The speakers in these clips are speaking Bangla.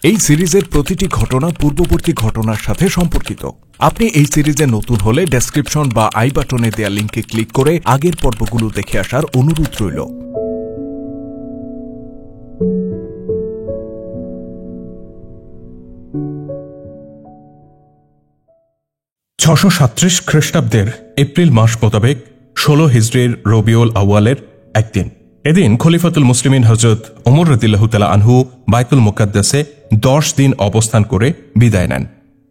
এই সিরিজের প্রতিটি ঘটনা পূর্ববর্তী ঘটনার সাথে সম্পর্কিত। আপনি এই সিরিজে নতুন হলে ডেসক্রিপশন বা আই বাটনে দেয়া লিঙ্কে ক্লিক করে আগের পর্বগুলো দেখে আসার অনুরোধ রইল। 637 খ্রিস্টাব্দের এপ্রিল মাস মোতাবেক 16 হিজরির রবিউল আউয়ালের একদিন। এদিন খলিফাতুল মুসলিমিন হযরত ওমর রাদিয়াল্লাহু তাআলা আনহু বাইতুল মুকাদ্দাসে 10 দিন অবস্থান করে বিদায় নেন।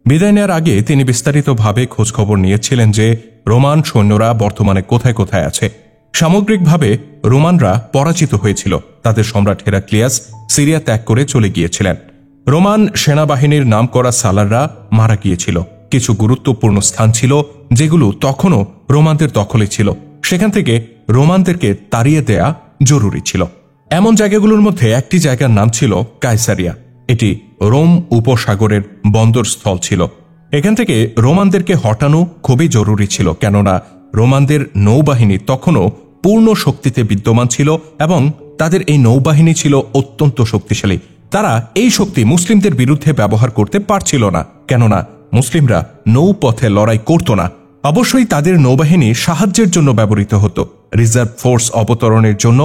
বিদায় নেওয়ার আগে তিনি বিস্তারিতভাবে খোঁজখবর নিয়েছিলেন যে রোমান সৈন্যরা বর্তমানে কোথায় কোথায় আছে। সামগ্রিকভাবে রোমানরা পরাজিত হয়েছিল। তাদের সম্রাট হেরাক্লিয়াস সিরিয়া ত্যাগ করে চলে গিয়েছিলেন। রোমান সেনাবাহিনীর নামকরা সালাররা মারা গিয়েছিল। কিছু গুরুত্বপূর্ণ স্থান ছিল যেগুলো তখনও রোমানদের দখলে ছিল। সেখান থেকে রোমানদেরকে তাড়িয়ে দেয়া জরুরি ছিল। এমন জায়গাগুলোর মধ্যে একটি জায়গার নাম ছিল কায়সারিয়া। এটি রোম উপসাগরের বন্দরস্থল ছিল। এখান থেকে রোমানদেরকে হটানো খুবই জরুরি ছিল, কেননা রোমানদের নৌবাহিনী তখনও পূর্ণ শক্তিতে বিদ্যমান ছিল এবং তাদের এই নৌবাহিনী ছিল অত্যন্ত শক্তিশালী। তারা এই শক্তি মুসলিমদের বিরুদ্ধে ব্যবহার করতে পারছিল না, কেননা মুসলিমরা নৌপথে লড়াই করত না। অবশ্যই তাদের নৌবাহিনী সাহায্যের জন্য ব্যবহৃত হতো। রিজার্ভ ফোর্স অবতরণের জন্য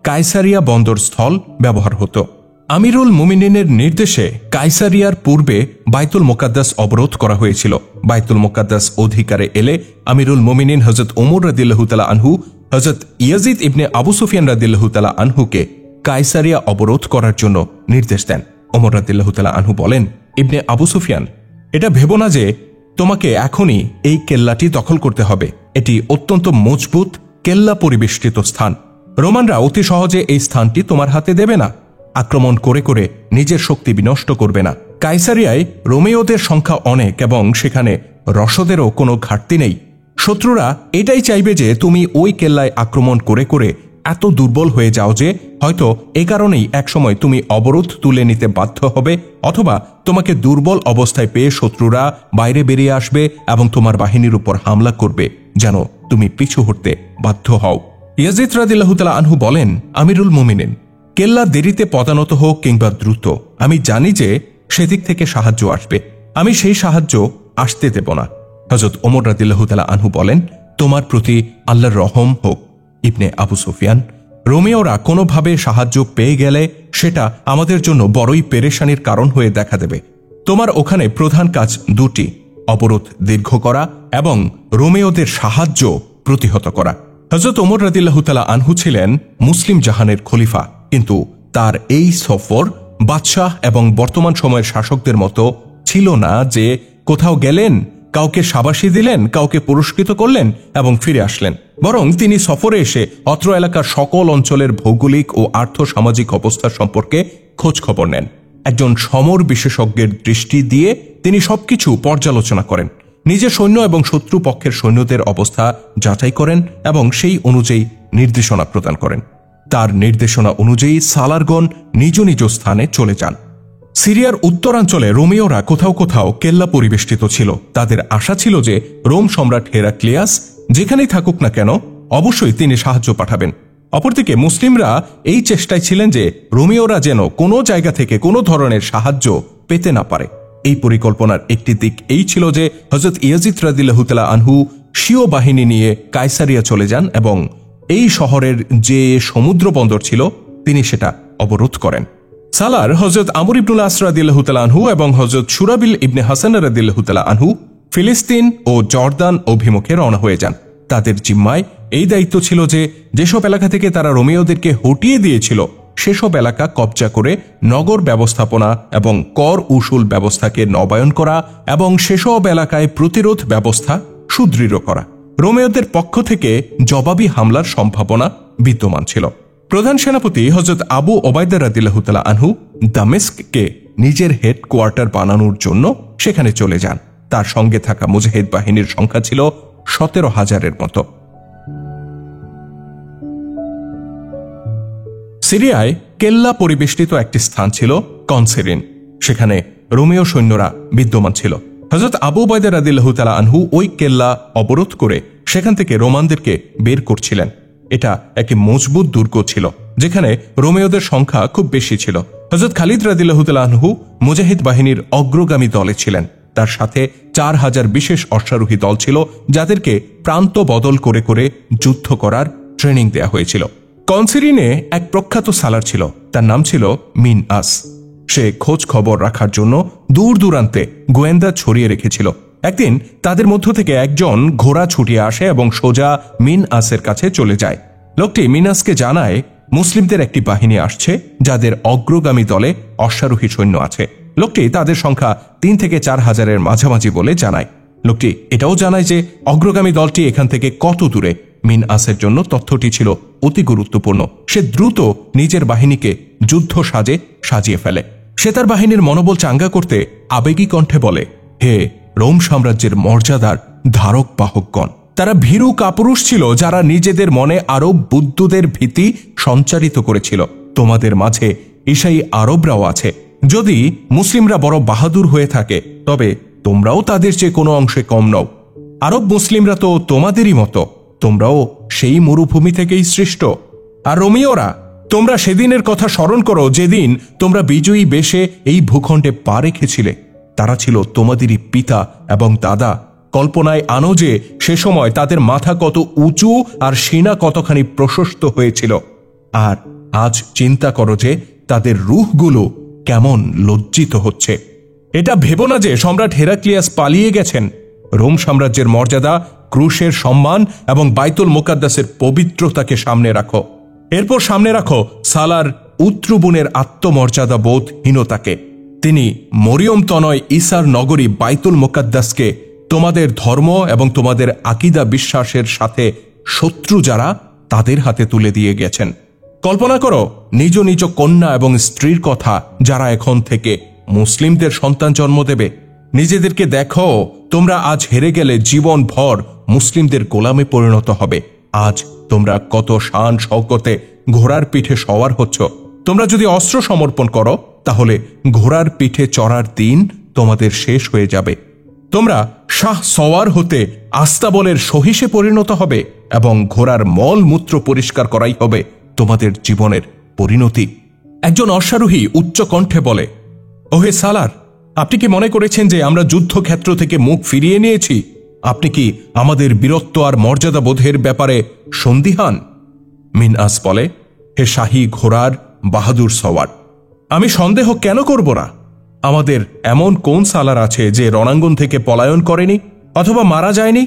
কায়সারিয়া বন্দরস্থল ব্যবহার হতো। আমিরুল মুমিনিনের নির্দেশে কায়সারিয়ার পূর্বে বাইতুল মুকাদ্দাস অবরোধ করা হয়েছিল। বাইতুল মুকাদ্দাস অধিকারে এলে আমিরুল মুমিনিন হযরত ওমর রাদিয়াল্লাহু তাআলা আনহু হযরত ইয়াজিদ ইবনে আবু সুফিয়ান রাদিয়াল্লাহু তাআলা আনহুকে কায়সারিয়া অবরোধ করার জন্য নির্দেশ দেন। ওমর রাদিয়াল্লাহু তাআলা আনহু বলেন, ইবনে আবু সুফিয়ান, এটা ভেবো না যে তোমাকে এখনই এই কেল্লাটি দখল করতে হবে। এটি অত্যন্ত মজবুত কেল্লা পরিবেষ্টিত স্থান। রোমানরা অতি সহজে এই স্থানটি তোমার হাতে দেবে না। আক্রমণ করে করে নিজের শক্তি বিনষ্ট করবে না। কায়সারিয়ায় রোমেওদের সংখ্যা অনেক এবং সেখানে রসদেরও কোনো ঘাটতি নেই। শত্রুরা এটাই চাইবে যে তুমি ওই কেল্লায় আক্রমণ করে করে এত দুর্বল হয়ে যাও যে হয়তো এ কারণেই একসময় তুমি অবরোধ তুলে নিতে বাধ্য হবে, অথবা তোমাকে দুর্বল অবস্থায় পেয়ে শত্রুরা বাইরে বেরিয়ে আসবে এবং তোমার বাহিনীর উপর হামলা করবে, যেন তুমি পিছু হটতে বাধ্য হও। ইয়াজিদ রাদিয়াল্লাহু তাআলা আনহু বলেন, আমিরুল মুমিনিন, কেল্লা দেরিতে পদানত হোক কিংবা দ্রুত, আমি জানি যে সেদিক থেকে সাহায্য আসবে। আমি সেই সাহায্য আসতে দেব না। হযরত ওমর রাদিয়াল্লাহু তাআলা আনহু বলেন, তোমার প্রতি আল্লাহর রহম হোক। ইবনে আবু সুফিয়ান, রোমেওরা কোনোভাবে সাহায্য পেয়ে গেলে সেটা আমাদের জন্য বড়ই পেরেশানির কারণ হয়ে দেখা দেবে। তোমার ওখানে প্রধান কাজ দুটি, অবরোধ দীর্ঘ করা এবং রোমেওদের সাহায্য প্রতিহত করা। হযরত ওমর রাদিয়াল্লাহু তাআলা আনহু ছিলেন মুসলিম জাহানের খলিফা, কিন্তু তার এই সফর বাদশাহ এবং বর্তমান সময়ের শাসকদের মতো ছিল না যে কোথাও গেলেন, কাউকে শাবাশি দিলেন, কাউকে পুরস্কৃত করলেন এবং ফিরে আসলেন। বরং তিনি সফরে এসে অত্র এলাকার সকল অঞ্চলের ভৌগোলিক ও আর্থ সামাজিক অবস্থা সম্পর্কে খোঁজ খবর নেন। একজন সমর বিশেষজ্ঞের দৃষ্টি দিয়ে তিনি সবকিছু পর্যালোচনা করেন। নিজের সৈন্য এবং শত্রু পক্ষের সৈন্যদের অবস্থা যাচাই করেন এবং সেই অনুযায়ী নির্দেশনা প্রদান করেন। তার নির্দেশনা অনুযায়ী সালারগণ নিজ নিজ স্থানে চলে যান। সিরিয়ার উত্তরাঞ্চলে রোমীয়রা কোথাও কোথাও কেল্লা পরিবেষ্টিত ছিল। তাদের আশা ছিল যে রোম সম্রাট হেরাক্লিয়াস যেখানেই থাকুক না কেন অবশ্যই তিনি সাহায্য পাঠাবেন। অপরদিকে মুসলিমরা এই চেষ্টায় ছিলেন যে রোমীয়রা যেন কোনো জায়গা থেকে কোনো ধরনের সাহায্য পেতে না পারে। এই পরিকল্পনার একটি দিক এই ছিল যে হযরত ইয়াজিদ রাদিয়াল্লাহু তাআলা আনহু স্বীয় বাহিনী নিয়ে কায়সারিয়া চলে যান এবং এই শহরের যে সমুদ্র বন্দর ছিল তিনি সেটা অবরোধ করেন। সালার হযরত আমর ইবনুল আস রাদিয়াল্লাহু তাআলা আনহু এবং হযরত শুরাবিল ইবনে হাসান রাদিয়াল্লাহু তাআলা আনহু ফিলিস্তিন ও জর্দান অভিমুখে রওনা হয়ে যান। তাদের জিম্মায় এই দায়িত্ব ছিল যে যেসব এলাকা থেকে তারা রোমীয়দেরকে হটিয়ে দিয়েছিল সেসব এলাকা কবজা করে নগর ব্যবস্থাপনা এবং কর উসুল ব্যবস্থাকে নবায়ন করা এবং সেসব এলাকায় প্রতিরোধ ব্যবস্থা সুদৃঢ় করা। রোমীয়দের পক্ষ থেকে জবাবি হামলার সম্ভাবনা বিদ্যমান ছিল। প্রধান সেনাপতি হযরত আবু ওবায়দা রাদিয়াল্লাহু তাআলা আনহু দামেস্ককে নিজের হেডকোয়ার্টার বানানোর জন্য সেখানে চলে যান। তার সঙ্গে থাকা মুজাহিদ বাহিনীর সংখ্যা ছিল 17,000-এর মতো। সিরিয়ায় কেল্লা পরিবেষ্টিত একটি স্থান ছিল কনসেরিন। সেখানে রোমীয় সৈন্যরা বিদ্যমান ছিল। হযরত আবু ওবায়দা রাদিয়াল্লাহু তাআলা আনহু ওই কেল্লা অবরোধ করে সেখান থেকে রোমানদেরকে বের করছিলেন। এটা একটি মজবুত দুর্গ ছিল। যেখানে রোমেওদের সংখ্যা খুব বেশি ছিল। হযরত খালিদ রাদিয়াল্লাহু তাআলা আনহু মুজাহিদ বাহিনীর অগ্রগামী দলে ছিলেন। তার সাথে 4000 বিশেষ অশ্বারোহী দল ছিল, যাদেরকে প্রান্ত বদল করে করে যুদ্ধ করার ট্রেনিং দেয়া হয়েছিল। কনসিরিনে এক প্রখ্যাত সালার ছিল, তার নাম ছিল মিন আস। সে খোঁজ খবর রাখার জন্য দূর দূরান্তে গোয়েন্দা ছড়িয়ে রেখেছিল। একদিন তাদের মধ্য থেকে একজন ঘোড়া ছুটিয়ে আসে এবং সোজা মিন আসের কাছে চলে যায়। লোকটি মিনাসকে জানায় মুসলিমদের একটি বাহিনী আসছে, যাদের অগ্রগামী দলে অশ্বারোহী সৈন্য আছে। লোকটি তাদের সংখ্যা 3 থেকে 4000-এর মাঝামাঝি বলে জানায়। লোকটি এটাও জানায় যে অগ্রগামী দলটি এখান থেকে কত দূরে। মিন আসের জন্য তথ্যটি ছিল অতি গুরুত্বপূর্ণ। সে দ্রুত নিজের বাহিনীকে যুদ্ধ সাজিয়ে ফেলে। সে তার বাহিনীর মনোবল চাঙ্গা করতে আবেগী কণ্ঠে বলে, হে রোম সাম্রাজ্যের মর্যাদার ধারক বাহকগণ, তারা ভীরু কাপুরুষ ছিল, যারা নিজেদের মনে আরব বুদ্ধদের ভীতি সঞ্চারিত করেছিল। তোমাদের মাঝে ঈসাই আরবরাও আছে। যদি মুসলিমরা বড় বাহাদুর হয়ে থাকে, তবে তোমরাও তাদের চেয়ে কোনো অংশে কম নও। আরব মুসলিমরা তো তোমাদেরই মতো, তোমরাও সেই মরুভূমি থেকেই সৃষ্ট। আর রোমীয়রা, তোমরা সেদিনের কথা স্মরণ করো যেদিন তোমরা বিজয়ী বেশে এই ভূখণ্ডে পা রেখেছিলে। তারা ছিল তোমাদেরই পিতা এবং দাদা। কল্পনায় আনো যে সে সময় তাদের মাথা কত উঁচু আর সিনা কতখানি প্রশস্ত হয়েছিল। আর আজ চিন্তা করো যে তাদের রূহগুলো কেমন লজ্জিত হচ্ছে। এটা ভেবো না যে সম্রাট হেরাক্লিয়াস পালিয়ে গেছেন। রোম সাম্রাজ্যের মর্যাদা, ক্রুশের সম্মান এবং বাইতুল মুকাদ্দাসের পবিত্রতাকে সামনে রাখো। এরপর সামনে রাখো সালার উত্রুবনের আত্মমর্যাদা বোধহীনতাকে। তিনি মরিয়ম তনয় ঈসার নগরী বাইতুল মুকাদ্দাসকে তোমাদের ধর্ম এবং তোমাদের আকীদা বিশ্বাসের সাথে শত্রু যারা, তাদের হাতে তুলে দিয়ে গেছেন। কল্পনা করো নিজ নিজ কন্যা এবং স্ত্রীর কথা, যারা এখন থেকে মুসলিমদের সন্তান জন্ম দেবে। নিজেদেরকে দেখো, তোমরা আজ হেরে গেলে জীবন ভর মুসলিমদের গোলামে পরিণত হবে। আজ তোমরা কত শান শওকতে ঘোড়ার পিঠে সওয়ার হচ্ছ। তোমরা যদি অস্ত্র সমর্পণ করো, তাহলে ঘোড়ার পিঠে চড়ার দিন তোমাদের শেষ হয়ে যাবে। তোমরা শাহ সওয়ার হতে আস্তাবলের সহিসে পরিণত হবে এবং ঘোড়ার মল মূত্র পরিষ্কার করাই হবে তোমাদের জীবনের পরিণতি। একজন অশ্বারোহী উচ্চ কণ্ঠে বলে, ওহে সালার, আপনি কি মনে করেছেন যে আমরা যুদ্ধক্ষেত্র থেকে মুখ ফিরিয়ে নিয়েছি? আপনি কি আমাদের বীরত্ব আর মর্যাদা বোধের ব্যাপারে সন্দিহান? মিন আস বলে, হে শাহী ঘোড়ার বাহাদুর সওয়ার, আমি সন্দেহ কেন করব না? আমাদের এমন কোন সালার আছে যে রণাঙ্গন থেকে পলায়ন করেনি অথবা মারা যায়নি?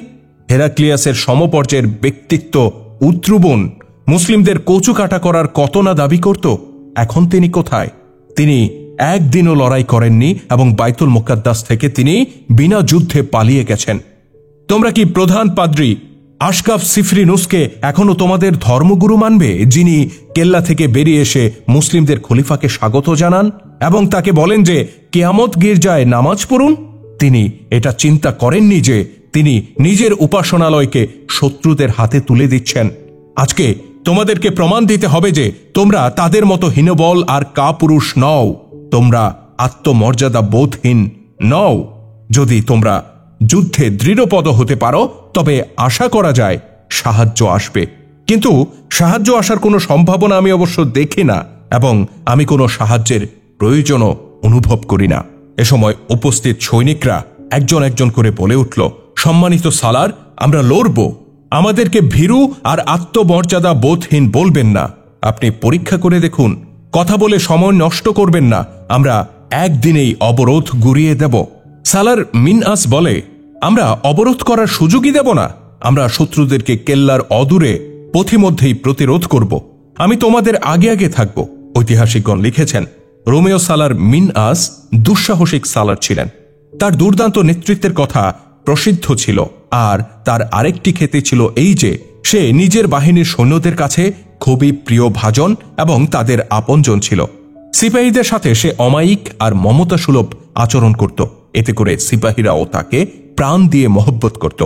হেরাক্লিয়াসের সমপর্যায়ের ব্যক্তিত্ব উত্রুবন মুসলিমদের কচু কাটা করার কত না দাবি করত। এখন তিনি কোথায়? তিনি একদিনও লড়াই করেননি এবং বাইতুল মুকাদ্দাস থেকে তিনি বিনা যুদ্ধে পালিয়ে গেছেন। তোমরা কি প্রধান পাদ্রী আশকাফ সিফরিনুসকে এখনো তোমাদের ধর্মগুরু মানবে, যিনি কেল্লা থেকে বেরিয়ে এসে মুসলিমদের খলিফাকে স্বাগত জানান এবং তাকে বলেন যে কিয়ামত গির্জায় নামাজ পড়ুন? তিনি এটা চিন্তা করেননি যে তিনি নিজের উপাসনালয়কে শত্রুদের হাতে তুলে দিচ্ছেন। আজকে তোমাদেরকে প্রমাণ দিতে হবে যে তোমরা তাদের মতো হীনবল আর কাপুরুষ নও। তোমরা আত্মমর্যাদা বোধহীন নও। যদি তোমরা যুদ্ধে দৃঢ়পদ হতে পারো, তবে আশা করা যায় সাহায্য আসবে। কিন্তু সাহায্য আসার কোনো সম্ভাবনা আমি অবশ্য দেখি না এবং আমি কোনো সাহায্যের প্রয়োজনও অনুভব করি না। এ সময় উপস্থিত সৈনিকরা একজন একজন করে বলে উঠল, সম্মানিত সালার, আমরা লড়ব। আমাদেরকে ভীরু আর আত্মমর্যাদা বোধহীন বলবেন না। আপনি পরীক্ষা করে দেখুন, কথা বলে সময় নষ্ট করবেন না। আমরা একদিনেই অবরোধ গুড়িয়ে দেব। সালার মিন আস বলে, আমরা অবরোধ করার সুযোগই দেব না। আমরা শত্রুদেরকে কেল্লার অদূরে পথিমধ্যেই প্রতিরোধ করব। আমি তোমাদের আগে আগে থাকব। ঐতিহাসিকগণ লিখেছেন, রোমেও সালার মিন আস দুঃসাহসিক সালার ছিলেন। তার দুর্দান্ত নেতৃত্বের কথা প্রসিদ্ধ ছিল। আর তার আরেকটি খ্যাতি ছিল এই যে সে নিজের বাহিনীর সৈন্যদের কাছে খুবই প্রিয় ভাজন এবং তাদের আপনজন ছিল। সিপাহীদের সাথে সে অমায়িক আর মমতা সুলভ আচরণ করত। এতে করে সিপাহীরাও তাকে প্রাণ দিয়ে মহব্বত করত।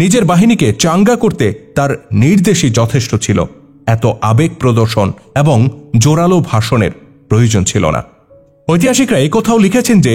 নিজের বাহিনীকে চাঙ্গা করতে তার নির্দেশই যথেষ্ট ছিল। এত আবেগ প্রদর্শন এবং জোরালো ভাষণের প্রয়োজন ছিল না। ঐতিহাসিকরা একথাও লিখেছেন যে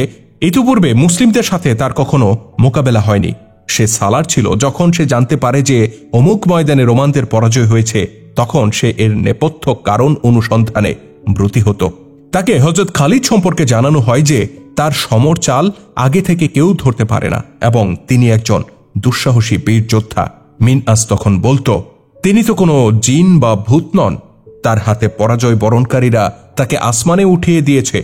ইতিপূর্বে মুসলিমদের সাথে তার কখনো মোকাবেলা হয়নি। সে সালার ছিল যখন সে জানতে পারে যে অমুক ময়দানে রোমানদের পরাজয় হয়েছে তখন সে এর নেপথ্য কারণ অনুসন্ধানে ব্রতী হতো। তাকে হযরত খালিদ সম্পর্কে জানানো হয় যে তার সমর চাল আগে থেকে কেউ ধরতে পারে না এবং তিনি একজন দুঃসাহসী বীর যোদ্ধা। মিনআস তখন বলতো, তিনি তো কোনো জিন বা ভূত নন, তার হাতে পরাজয় বরণকারীরা তাকে আসমানে উঠিয়ে দিয়েছে।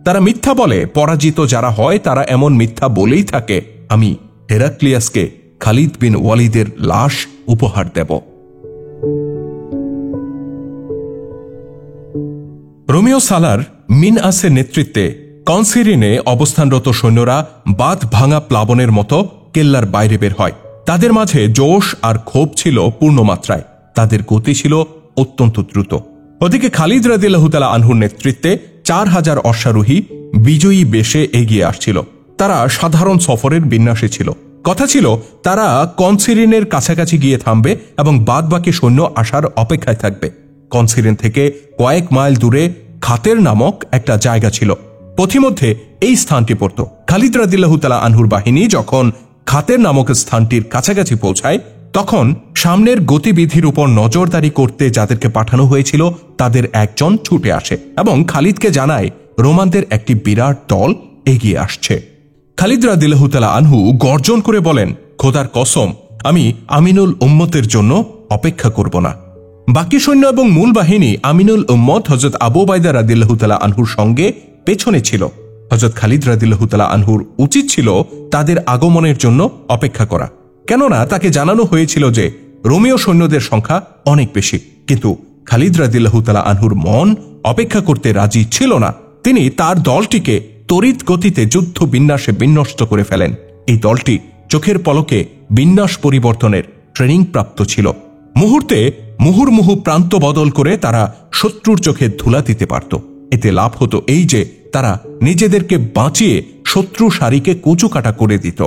তারা মিথ্যা বলে, পরাজিত যারা হয় তারা এমন মিথ্যা বলেই থাকে। আমি হেরাক্লিয়াসকে খালিদ বিন ওয়ালিদের লাশ উপহার দেব। রোমিও সালার মিনআসের নেতৃত্বে কনসিরিনে অবস্থানরত সৈন্যরা বাঁধ ভাঙা প্লাবনের মতো কেল্লার বাইরে বের হয়। তাদের মাঝে জোশ আর ক্ষোভ ছিল পূর্ণমাত্রায়, তাদের গতি ছিল অত্যন্ত দ্রুত। ওদিকে খালিদ রাদিয়াল্লাহু তাআলা আনহুর নেতৃত্বে 4000 অশ্বারোহী বিজয়ী বেশে এগিয়ে আসছিল। তারা সাধারণ সফরের বিন্যাসে ছিল। কথা ছিল তারা কনসিরিনের কাছাকাছি গিয়ে থামবে এবং বাদবাকি সৈন্য আসার অপেক্ষায় থাকবে। কনসিরিন থেকে কয়েক মাইল দূরে খাতের নামক একটা জায়গা ছিল। পথিমধ্যে এই স্থানটি পড়ত। খালিদ রাদিয়াল্লাহু তাআলা আনহুর বাহিনী যখন খাতের নামক স্থানটির কাছাকাছি পৌঁছায়, তখন সামনের গতিবিধির উপর নজরদারি করতে যাদেরকে পাঠানো হয়েছিল তাদের একজন ছুটে আসে এবং খালিদকে জানায় রোমানদের একটি বিরাট দল এগিয়ে আসছে। খালিদ রাদিয়াল্লাহু তাআলা আনহু গর্জন করে বলেন, খোদার কসম, আমি আমিনুল উম্মতের জন্য অপেক্ষা করব না। বাকি সৈন্য এবং মূল বাহিনী আমিনুল উম্মত হযরত আবু উবাইদা রাদিয়াল্লাহু তাআলা আনহুর সঙ্গে পেছনে ছিল। হযরত খালিদ রাদিয়াল্লাহু তাআলা আনহুর উচিত ছিল তাদের আগমনের জন্য অপেক্ষা করা, কেননা তাকে জানানো হয়েছিল যে রোমীয় সৈন্যদের সংখ্যা অনেক বেশি। কিন্তু খালিদ রাদিয়াল্লাহু তাআলা আনহুর মন অপেক্ষা করতে রাজি ছিল না। তিনি তার দলটিকে তড়িৎ গতিতে যুদ্ধ বিন্যাসে বিন্যস্ত করে ফেলেন। এই দলটি চোখের পলকে বিন্যাস পরিবর্তনের ট্রেনিং প্রাপ্ত ছিল। মুহূর্তে মুহুর্মুহু প্রান্ত বদল করে তারা শত্রুর চোখে ধুলা দিতে পারত। এতে লাভ হতো এই যে তারা নিজেদেরকে বাঁচিয়ে শত্রু সারিকে কুচুকাটা করে দিত।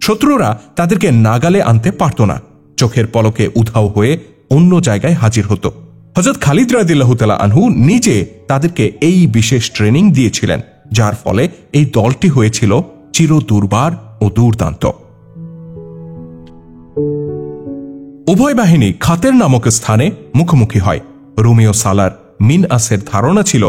শত্রুরা তাদেরকে নাগালে আনতে পারত না, চোখের পলকে উধাও হয়ে অন্য জায়গায় হাজির হতো। হযরত খালিদ রাদিয়াল্লাহু তাআলা আনহু নিজে তাদেরকে এই বিশেষ ট্রেনিং দিয়েছিলেন, যার ফলে এই দলটি হয়েছিল চিরদুর্বার ও দুর্দান্ত। উভয় বাহিনী খাতের নামক স্থানে মুখোমুখি হয়। রোমিও সালার মিনআসের ধারণা ছিল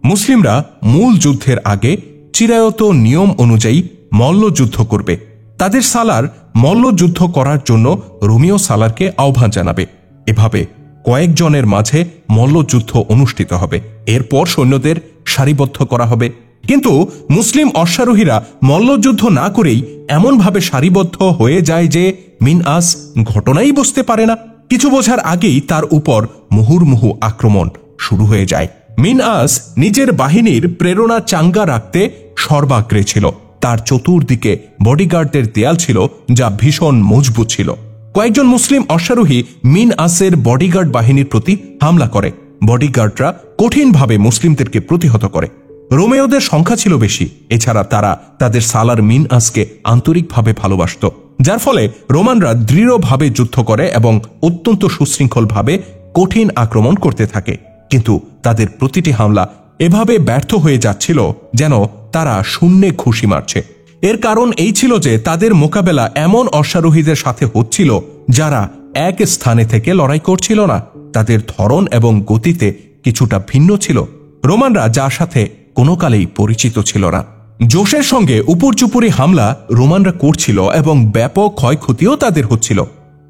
মুসলিমরা মূল যুদ্ধের আগে চিরায়ত নিয়ম অনুযায়ী মল্লযুদ্ধ করবে। তাদের সালার মল্লযুদ্ধ করার জন্য রোমিও সালারকে আহ্বান জানাবে। এভাবে কয়েকজনের মাঝে মল্লযুদ্ধ অনুষ্ঠিত হবে। এরপর সৈন্যদের সারিবদ্ধ করা হবে। কিন্তু মুসলিম অশ্বারোহীরা মল্লযুদ্ধ না করেই এমনভাবে সারিবদ্ধ হয়ে যায় যে মিনআস ঘটনাই বুঝতে পারে না। কিছু বোঝার আগেই তার উপর মুহুর্মুহু আক্রমণ শুরু হয়ে যায়। মিনআস নিজের বাহিনীর প্রেরণা চাঙ্গা রাখতে সর্বাগ্রে ছিল। তার চতুর্দিকে বডিগার্ডদের দেয়াল ছিল যা ভীষণ মজবুত ছিল। কয়েকজন মুসলিম অশ্বারোহী মিনআসের বডিগার্ড বাহিনীর প্রতি হামলা করে। বডিগার্ডরা কঠিনভাবে মুসলিমদেরকে প্রতিহত করে। রোমেওদের সংখ্যা ছিল বেশি, এছাড়া তারা তাদের সালার মিনআসকে আন্তরিকভাবে ভালোবাসত, যার ফলে রোমানরা দৃঢ়ভাবে যুদ্ধ করে এবং অত্যন্ত সুশৃঙ্খলভাবে কঠিন আক্রমণ করতে থাকে। কিন্তু তাদের প্রতিটি হামলা এভাবে ব্যর্থ হয়ে যাচ্ছিল যেন তারা শূন্যে ঘুষি মারছে। এর কারণ এই ছিল যে তাদের মোকাবেলা এমন অশ্বারোহীদের সাথে হচ্ছিল যারা এক স্থানে থেকে লড়াই করছিল না। তাদের ধরন এবং গতিতে কিছুটা ভিন্ন ছিল, রোমানরা যার সাথে কোনো কালেই পরিচিত ছিল না। জোশের সঙ্গে উপর্যুপরি হামলা রোমানরা করছিল এবং ব্যাপক ক্ষয়ক্ষতিও তাদের হচ্ছিল।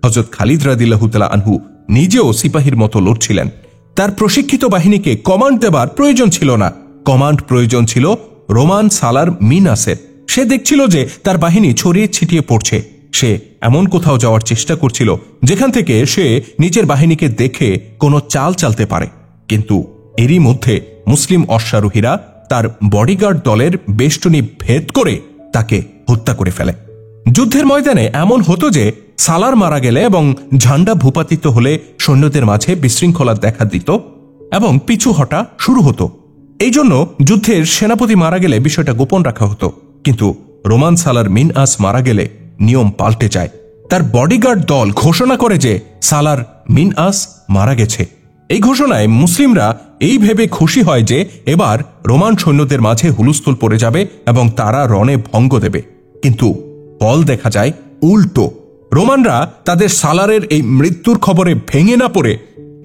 হযরত খালিদ রাদিয়াল্লাহু তাআলা আনহু নিজেও সিপাহীর মতো লড়ছিলেন। তার প্রশিক্ষিত বাহিনীকে কমান্ড দেবার প্রয়োজন ছিল না, কমান্ড প্রয়োজন ছিল রোমান সালার মিনআসের। সে দেখছিল যে তার বাহিনী ছড়িয়ে ছিটিয়ে পড়ছে। সে এমন কোথাও যাওয়ার চেষ্টা করছিল যেখান থেকে সে নিজের বাহিনীকে দেখে কোনো চাল চালতে পারে। কিন্তু এরই মধ্যে মুসলিম অশ্বারোহীরা তার বডিগার্ড দলের বেষ্টনী ভেদ করে তাকে হত্যা করে ফেলে। যুদ্ধের ময়দানে এমন হতো যে সালার মারা গেলে এবং ঝান্ডা ভূপাতিত হলে সৈন্যদের মাঝে বিশৃঙ্খলা দেখা দিত এবং পিছু হটা শুরু হতো। এই জন্য যুদ্ধের সেনাপতি মারা গেলে বিষয়টা গোপন রাখা হতো। কিন্তু রোমান সালার মিনআস মারা গেলে নিয়ম পাল্টে যায়। তার বডিগার্ড দল ঘোষণা করে যে সালার মিনআস মারা গেছে। এই ঘোষণায় মুসলিমরা এই ভেবে খুশি হয় যে এবার রোমান সৈন্যদের মাঝে হুলস্থুল পড়ে যাবে এবং তারা রণে ভঙ্গ দেবে। কিন্তু ফল দেখা যায় উল্টো। রোমানরা তাদের সালারের এই মৃত্যুর খবরে ভেঙে না পড়ে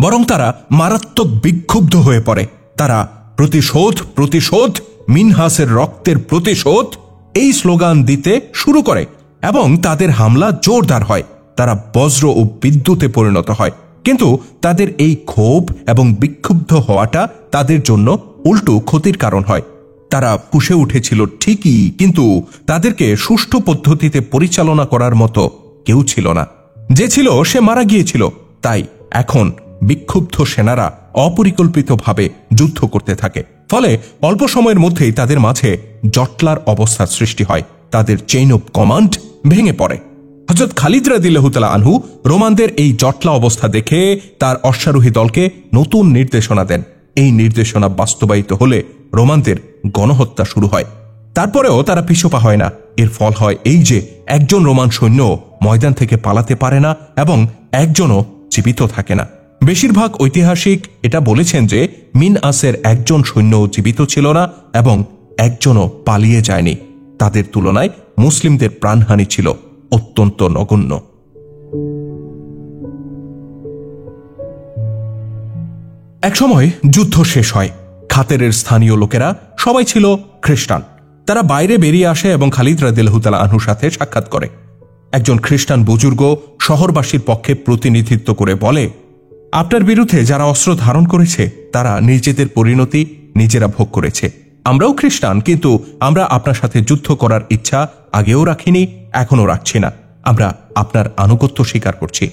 বরং তারা মারাত্মক বিক্ষুব্ধ হয়ে পড়ে। তারা প্রতিশোধ প্রতিশোধ, মিনহাসের রক্তের প্রতিশোধ, এই স্লোগান দিতে শুরু করে এবং তাদের হামলা জোরদার হয়। তারা বজ্র ও বিদ্যুতে পরিণত হয়। কিন্তু তাদের এই ক্ষোভ এবং বিক্ষুব্ধ হওয়াটা তাদের জন্য উল্টো ক্ষতির কারণ হয়। তারা ফুঁসে উঠেছিল ঠিকই, কিন্তু তাদেরকে সুষ্ঠু পদ্ধতিতে পরিচালনা করার মতো কেউ ছিল না। যে ছিল সে মারা গিয়েছিল। তাই এখন বিক্ষুব্ধ সেনারা অপরিকল্পিতভাবে যুদ্ধ করতে থাকে। ফলে অল্প সময়ের মধ্যেই তাদের মাঝে জটলার অবস্থার সৃষ্টি হয়। তাদের চেইন অব কমান্ড ভেঙে পড়ে। হযরত খালিদ রাদিয়াল্লাহু তাআলা আনহু রোমানদের এই জটলা অবস্থা দেখে তার অশ্বারোহী দলকে নতুন নির্দেশনা দেন। এই নির্দেশনা বাস্তবায়িত হলে রোমানদের গণহত্যা শুরু হয়। তারপরেও তারা পিছুপা হয় না। এর ফল হয় এই যে একজন রোমান সৈন্য ময়দান থেকে পালাতে পারে না এবং একজনও জীবিত থাকে না। বেশিরভাগ ঐতিহাসিক এটা বলেছেন যে মিনআসের একজন সৈন্য জীবিত ছিল না এবং একজনও পালিয়ে যায়নি। তাদের তুলনায় মুসলিমদের প্রাণহানি ছিল অত্যন্ত নগণ্য। একসময় যুদ্ধ শেষ হয়। খাতেরের স্থানীয় লোকেরা সবাই ছিল খ্রিস্টান। তারা বাইরে বেরিয়ে আসে এবং খালিদ রাদিয়াল্লাহু তাআলা আনহুর সাথে সাক্ষাৎ করে। একজন খ্রিস্টান বুজুর্গ শহরবাসীর পক্ষে প্রতিনিধিত্ব করে বলে, আপনার বিরুদ্ধে যারা অস্ত্র ধারণ করেছে তারা নিজেদের পরিণতি নিজেরা ভোগ করেছে। আমরাও খ্রিস্টান, কিন্তু আমরা আপনার সাথে যুদ্ধ করার ইচ্ছা আগেও রাখিনি, এখনো রাখছি না। আমরা আপনার আনুগত্য স্বীকার করছি।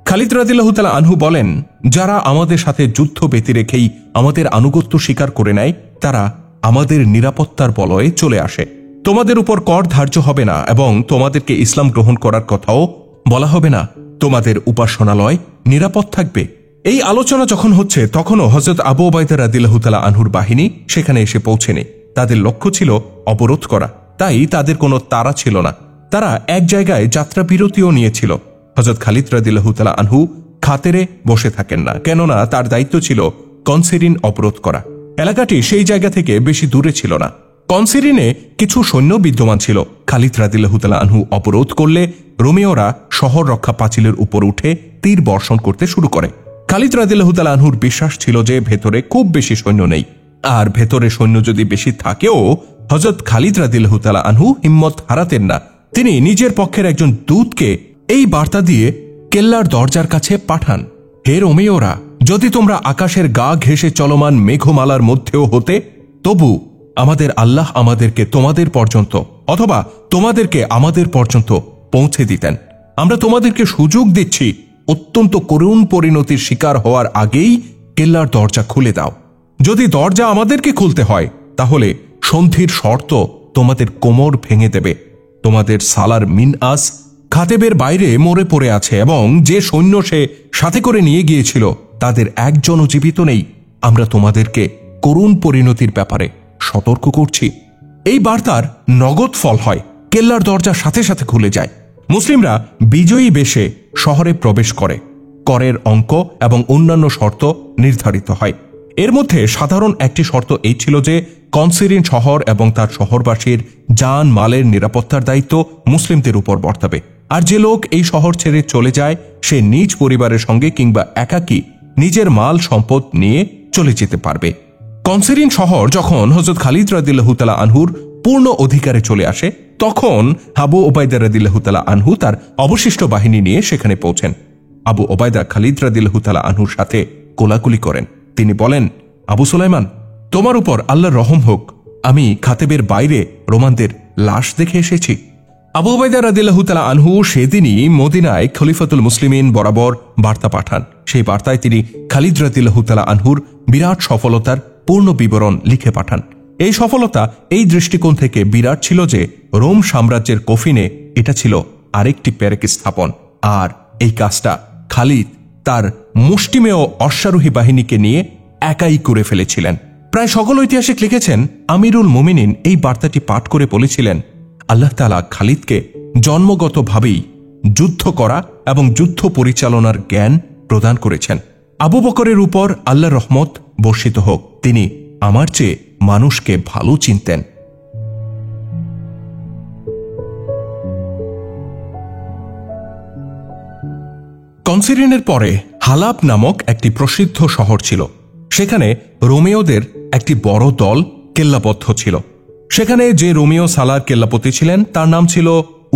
খালিদ রাদিয়াল্লাহু তাআলা আনহু বলেন, যারা আমাদের সাথে যুদ্ধ ব্যতি রেখেই আমাদের আনুগত্য স্বীকার করে নেয় তারা আমাদের নিরাপত্তার বলয়ে চলে আসে। তোমাদের উপর কর ধার্য হবে না এবং তোমাদেরকে ইসলাম গ্রহণ করার কথাও বলা হবে না। তোমাদের উপাসনালয় নিরাপদ থাকবে। এই আলোচনা যখন হচ্ছে তখনও হযরত আবু উবাইদা রাদিয়াল্লাহু তাআলা আনহুর বাহিনী সেখানে এসে পৌঁছেনি। তাদের লক্ষ্য ছিল অবরোধ করা, তাই তাদের কোনো তাড়া ছিল না। তারা এক জায়গায় যাত্রা বিরতিও নিয়েছিল। হযরত খালিদ রাদিয়াল্লাহু তাআলা আনহু খাতেরে বসে থাকেন না, কেননা তার দায়িত্ব ছিল কনসিরিন অবরোধ করা। এলাকাটি সেই জায়গা থেকে বেশি দূরে ছিল না। কনসিরিনে কিছু সৈন্য বিদ্যমান ছিল। খালিদ রাদিয়াল্লাহু তাআলা আনহু অবরোধ করলে রোমীয়রা শহর রক্ষা পাঁচিলের উপর উঠে তীর বর্ষণ করতে শুরু করে। খালিদ রাদিয়াল্লাহু তাআলা আনহুর বিশ্বাস ছিল যে ভেতরে খুব বেশি সৈন্য নেই, আর ভেতরে সৈন্য যদি বেশি থাকেও হযরত খালিদ রাদিয়াল্লাহু তাআলা আনহু হিম্মত হারাতেন না। তিনি নিজের পক্ষের একজন দূতকে এই বার্তা দিয়ে কেল্লার দরজার কাছে পাঠান, হে রোমীয়রা, যদি তোমরা আকাশের গা ঘেঁষে চলমান মেঘমালার মধ্যেও হতে, তবু আমাদের আল্লাহ আমাদেরকে তোমাদের পর্যন্ত অথবা তোমাদেরকে আমাদের পর্যন্ত পৌঁছে দিতেন। আমরা তোমাদেরকে সুযোগ দিচ্ছি, অত্যন্ত করুণ পরিণতির শিকার হওয়ার আগেই কেল্লার দরজা খুলে দাও। যদি দরজা আমাদেরকে খুলতে হয় তাহলে সন্ধির শর্ত তোমাদের কোমর ভেঙে দেবে। তোমাদের সালার মিনআস খাতেবের বাইরে মরে পড়ে আছে এবং যে সৈন্য সে সাথে করে নিয়ে গিয়েছিল তাদের একজনও জীবিত নেই। আমরা তোমাদেরকে করুণ পরিণতির ব্যাপারে সতর্ক করছি। এই বার্তার নগদ ফল হয়। কেল্লার দরজা সাথে সাথে খুলে যায়। মুসলিমরা বিজয়ী বেশে শহরে প্রবেশ করে। করের অঙ্ক এবং অন্যান্য শর্ত নির্ধারিত হয়। এর মধ্যে সাধারণ একটি শর্ত এই ছিল যে কনসিরিন শহর এবং তার শহরবাসীর জান মালের নিরাপত্তার দায়িত্ব মুসলিমদের উপর বর্তাবে। আর যে লোক এই শহর ছেড়ে চলে যায় সে নিজ পরিবারের সঙ্গে কিংবা একাকী নিজের মাল সম্পদ নিয়ে চলে যেতে পারবে। কনসিরিন শহর যখন হযরত খালিদ রাদিয়াল্লাহু তাআলা আনহুর পূর্ণ অধিকারে চলে আসে তখন আবু উবাইদা রাদিয়াল্লাহু তাআলা আনহু তার অবশিষ্ট বাহিনী নিয়ে সেখানে পৌঁছেন। আবু উবাইদা খালিদ রাদিয়াল্লাহু তাআলা আনহুর সাথে কোলাকুলি করেন। তিনি বলেন, আবু সুলাইমান, তোমার উপর আল্লাহর রহম হোক। আমি খাতেবের বাইরে রোমানদের লাশ দেখে এসেছি। আবু উবাইদা রাদিয়াল্লাহু তাআলা আনহু সেদিনই মদিনায় খলিফাতুল মুসলিমিন বরাবর বার্তা পাঠান। সেই বার্তায় তিনি খালিদ রাদিয়াল্লাহু তাআলা আনহুর বিরাট সফলতার পূর্ণ বিবরণ লিখে পাঠান। এই সফলতা এই দৃষ্টিকোণ থেকে বিরাট ছিল যে রোম সাম্রাজ্যের কফিনে এটা ছিল আরেকটি পেরেক স্থাপন। আর এই কাজটা খালিদ তার মুষ্টিমেয় অশ্বারোহী বাহিনীকে নিয়ে একাই করে ফেলেছিলেন। প্রায় সকল ঐতিহাসিক লিখেছেন আমিরুল মুমিনিন এই বার্তাটি পাঠ করে বলেছিলেন, আল্লাহ তাআলা খালিদকে জন্মগতভাবেই যুদ্ধ করা এবং যুদ্ধ পরিচালনার জ্ঞান প্রদান করেছেন। আবু বকরের উপর আল্লাহর রহমত বর্ষিত হোক, তিনি আমার চেয়ে মানুষকে ভালো চিনতেন। কনসিরিনের পরে হালাব নামক একটি প্রসিদ্ধ শহর ছিল। সেখানে রোমীয়দের একটি বড় দল কেল্লাবদ্ধ ছিল। সেখানে যে রোমীয় সালার কেল্লাপতি ছিলেন তার নাম ছিল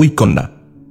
উইকন্যা।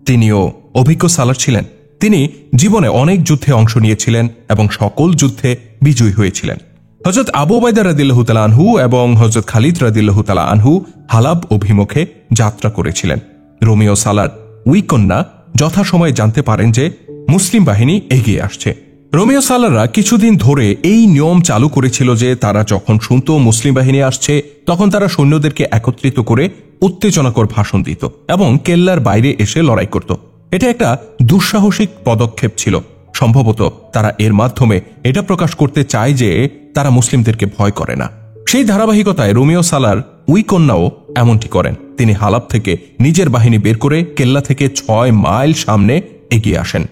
তিনিও অভিজ্ঞ সালার ছিলেন। তিনি জীবনে অনেক যুদ্ধে অংশ নিয়েছিলেন এবং সকল যুদ্ধে বিজয়ী হয়েছিলেন। হযরত আবু উবাইদা রাদিয়াল্লাহু তাআলা আনহু এবং হযরত খালিদ রাদিয়াল্লাহু তাআলা আনহু হালাব অভিমুখে যাত্রা করেছিলেন। রোমীয় সালার উইকন্যা যথাসময়ে জানতে পারেন যে মুসলিম বাহিনী এগিয়ে আসছে। রোমীয় সালাররা কিছুদিন ধরে এই নিয়ম চালু করেছিল যে তারা যখন শুনত মুসলিম বাহিনী আসছে তখন তারা সৈন্যদেরকে একত্রিত করে উত্তেজনাকর ভাষণ দিত এবং কেল্লার বাইরে এসে লড়াই করত। এটা একটা দুঃসাহসিক পদক্ষেপ ছিল। সম্ভবত তারা এর মাধ্যমে এটা প্রকাশ করতে চায় যে তারা মুসলিমদেরকে ভয় করে না। সেই ধারাবাহিকতায় রোমীয় সালার উইকন্যাও এমনটি করেন। তিনি হালাব থেকে নিজের বাহিনী বের করে কেল্লা থেকে 6 মাইল সামনে এগিয়ে আসেন।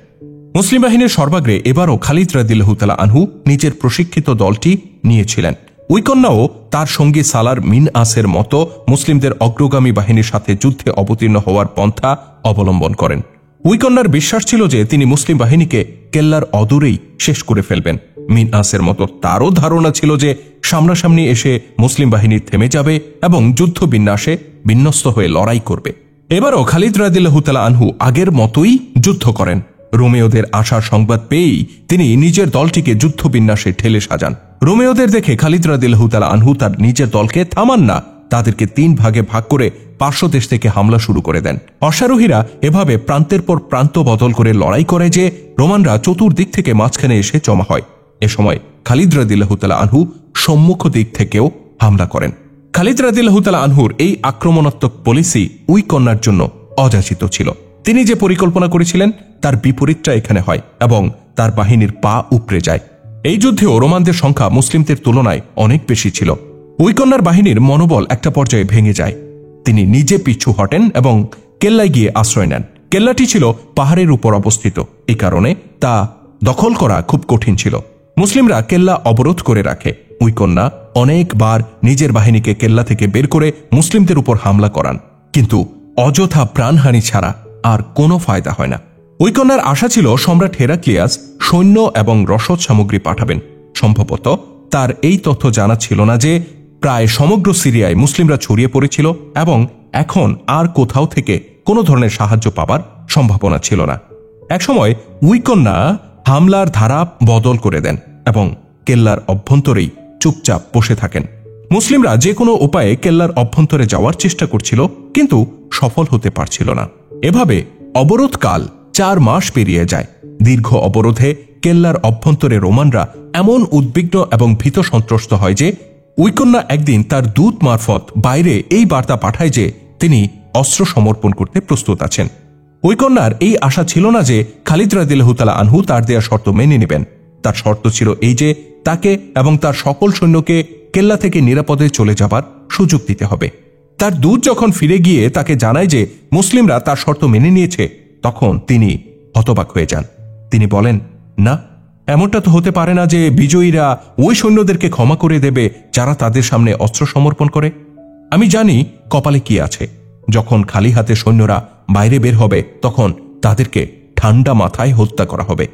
মুসলিম বাহিনীর সর্বাগ্রে এবারও খালিদ রাদিয়াল্লাহু তাআলা আনহু নিজের প্রশিক্ষিত দলটি নিয়েছিলেন। উইকন্যাও তার সঙ্গী সালার মিন আসের মতো মুসলিমদের অগ্রগামী বাহিনীর সাথে যুদ্ধে অবতীর্ণ হওয়ার পন্থা অবলম্বন করেন। উইকন্যার বিশ্বাস ছিল যে তিনি মুসলিম বাহিনীকে কেল্লার অদূরেই শেষ করে ফেলবেন। মিন আসের মতো তারও ধারণা ছিল যে সামনাসামনি এসে মুসলিম বাহিনী থেমে যাবে এবং যুদ্ধ বিন্যাসে বিন্যস্ত হয়ে লড়াই করবে। এবারও খালিদ রাদিয়াল্লাহু তাআলা আনহু আগের মতোই যুদ্ধ করেন। রোমীয়দের আসার সংবাদ পেয়েই তিনি নিজের দলটিকে যুদ্ধ বিন্যাসে ঠেলে সাজান। রোমীয়দের দেখে খালিদ রাদিয়াল্লাহু তাআলা আনহু তার নিজের দলকে থামান না, তাদেরকে 3 ভাগে ভাগ করে পার্শ্ব দেশ থেকে হামলা শুরু করে দেন। অশ্বারোহীরা এভাবে প্রান্তের পর প্রান্ত বদল করে লড়াই করে যে রোমানরা চতুর্দিক থেকে মাঝখানে এসে জমা হয়। এ সময় খালিদ রাদিয়াল্লাহু তাআলা আনহু সম্মুখ দিক থেকেও হামলা করেন। খালিদ রাদিয়াল্লাহু তাআলা আনহুর এই আক্রমণাত্মক পলিসি উইকন্যার জন্য অযাচিত ছিল। তিনি যে পরিকল্পনা করেছিলেন তার বিপরীতটা এখানে হয় এবং তার বাহিনীর পা উপড়ে যায়। এই যুদ্ধেও রোমানদের সংখ্যা মুসলিমদের তুলনায় অনেক বেশি ছিল। উইকন্যার বাহিনীর মনোবল একটা পর্যায়ে ভেঙে যায়। তিনি নিজে পিছু হটেন এবং কেল্লায় গিয়ে আশ্রয় নেন। কেল্লাটি ছিল পাহাড়ের উপর অবস্থিত, এই কারণে তা দখল করা খুব কঠিন ছিল। মুসলিমরা কেল্লা অবরোধ করে রাখে। উইকন্যা অনেকবার নিজের বাহিনীকে কেল্লা থেকে বের করে মুসলিমদের উপর হামলা করান, কিন্তু অযথা প্রাণহানি ছাড়া আর কোনো ফায়দা হয় না। উইকন্যার আশা ছিল সম্রাট হেরাক্লিয়াস সৈন্য এবং রসদ সামগ্রী পাঠাবেন। সম্ভবত তার এই তথ্য জানা ছিল না যে প্রায় সমগ্র সিরিয়ায় মুসলিমরা ছড়িয়ে পড়েছিল এবং এখন আর কোথাও থেকে কোনো ধরনের সাহায্য পাবার সম্ভাবনা ছিল না। একসময় উইকন্যা হামলার ধারা বদল করে দেন এবং কেল্লার অভ্যন্তরেই চুপচাপ বসে থাকেন। মুসলিমরা যে কোনো উপায়ে কেল্লার অভ্যন্তরে যাওয়ার চেষ্টা করছিল, কিন্তু সফল হতে পারছিল না। এভাবে অবরোধকাল 4 মাস পেরিয়ে যায়। দীর্ঘ অবরোধে কেল্লার অভ্যন্তরে রোমানরা এমন উদ্বিগ্ন এবং ভীত সন্ত্রস্ত হয় যে উইকন্যা একদিন তার দূত মারফত বাইরে এই বার্তা পাঠায় যে তিনি অস্ত্র সমর্পণ করতে প্রস্তুত আছেন। উইকন্যার এই আশা ছিল না যে খালিদ রাদিয়াল্লাহু তাআলা আনহু তার দেয়া শর্ত মেনে নেবেন। তার শর্ত ছিল এই যে তাকে এবং তার সকল সৈন্যকে কেল্লা থেকে নিরাপদে চলে যাবার সুযোগ দিতে হবে। তার দূত যখন ফিরে গিয়ে তাকে জানায় যে মুসলিমরা তার শর্ত মেনে নিয়েছে, তখন তিনি হতবাক হয়ে যান। তিনি বলেন, না, এমনটা তো হতে পারে না যে বিজয়ীরা ওই সৈন্যদেরকে ক্ষমা করে দেবে যারা তাদের সামনে অস্ত্র সমর্পণ করে। আমি জানি কপালে কি আছে। যখন খালি হাতে সৈন্যরা বাইরে বের হবে তখন তাদেরকে ঠান্ডা মাথায় হত্যা করা হবে।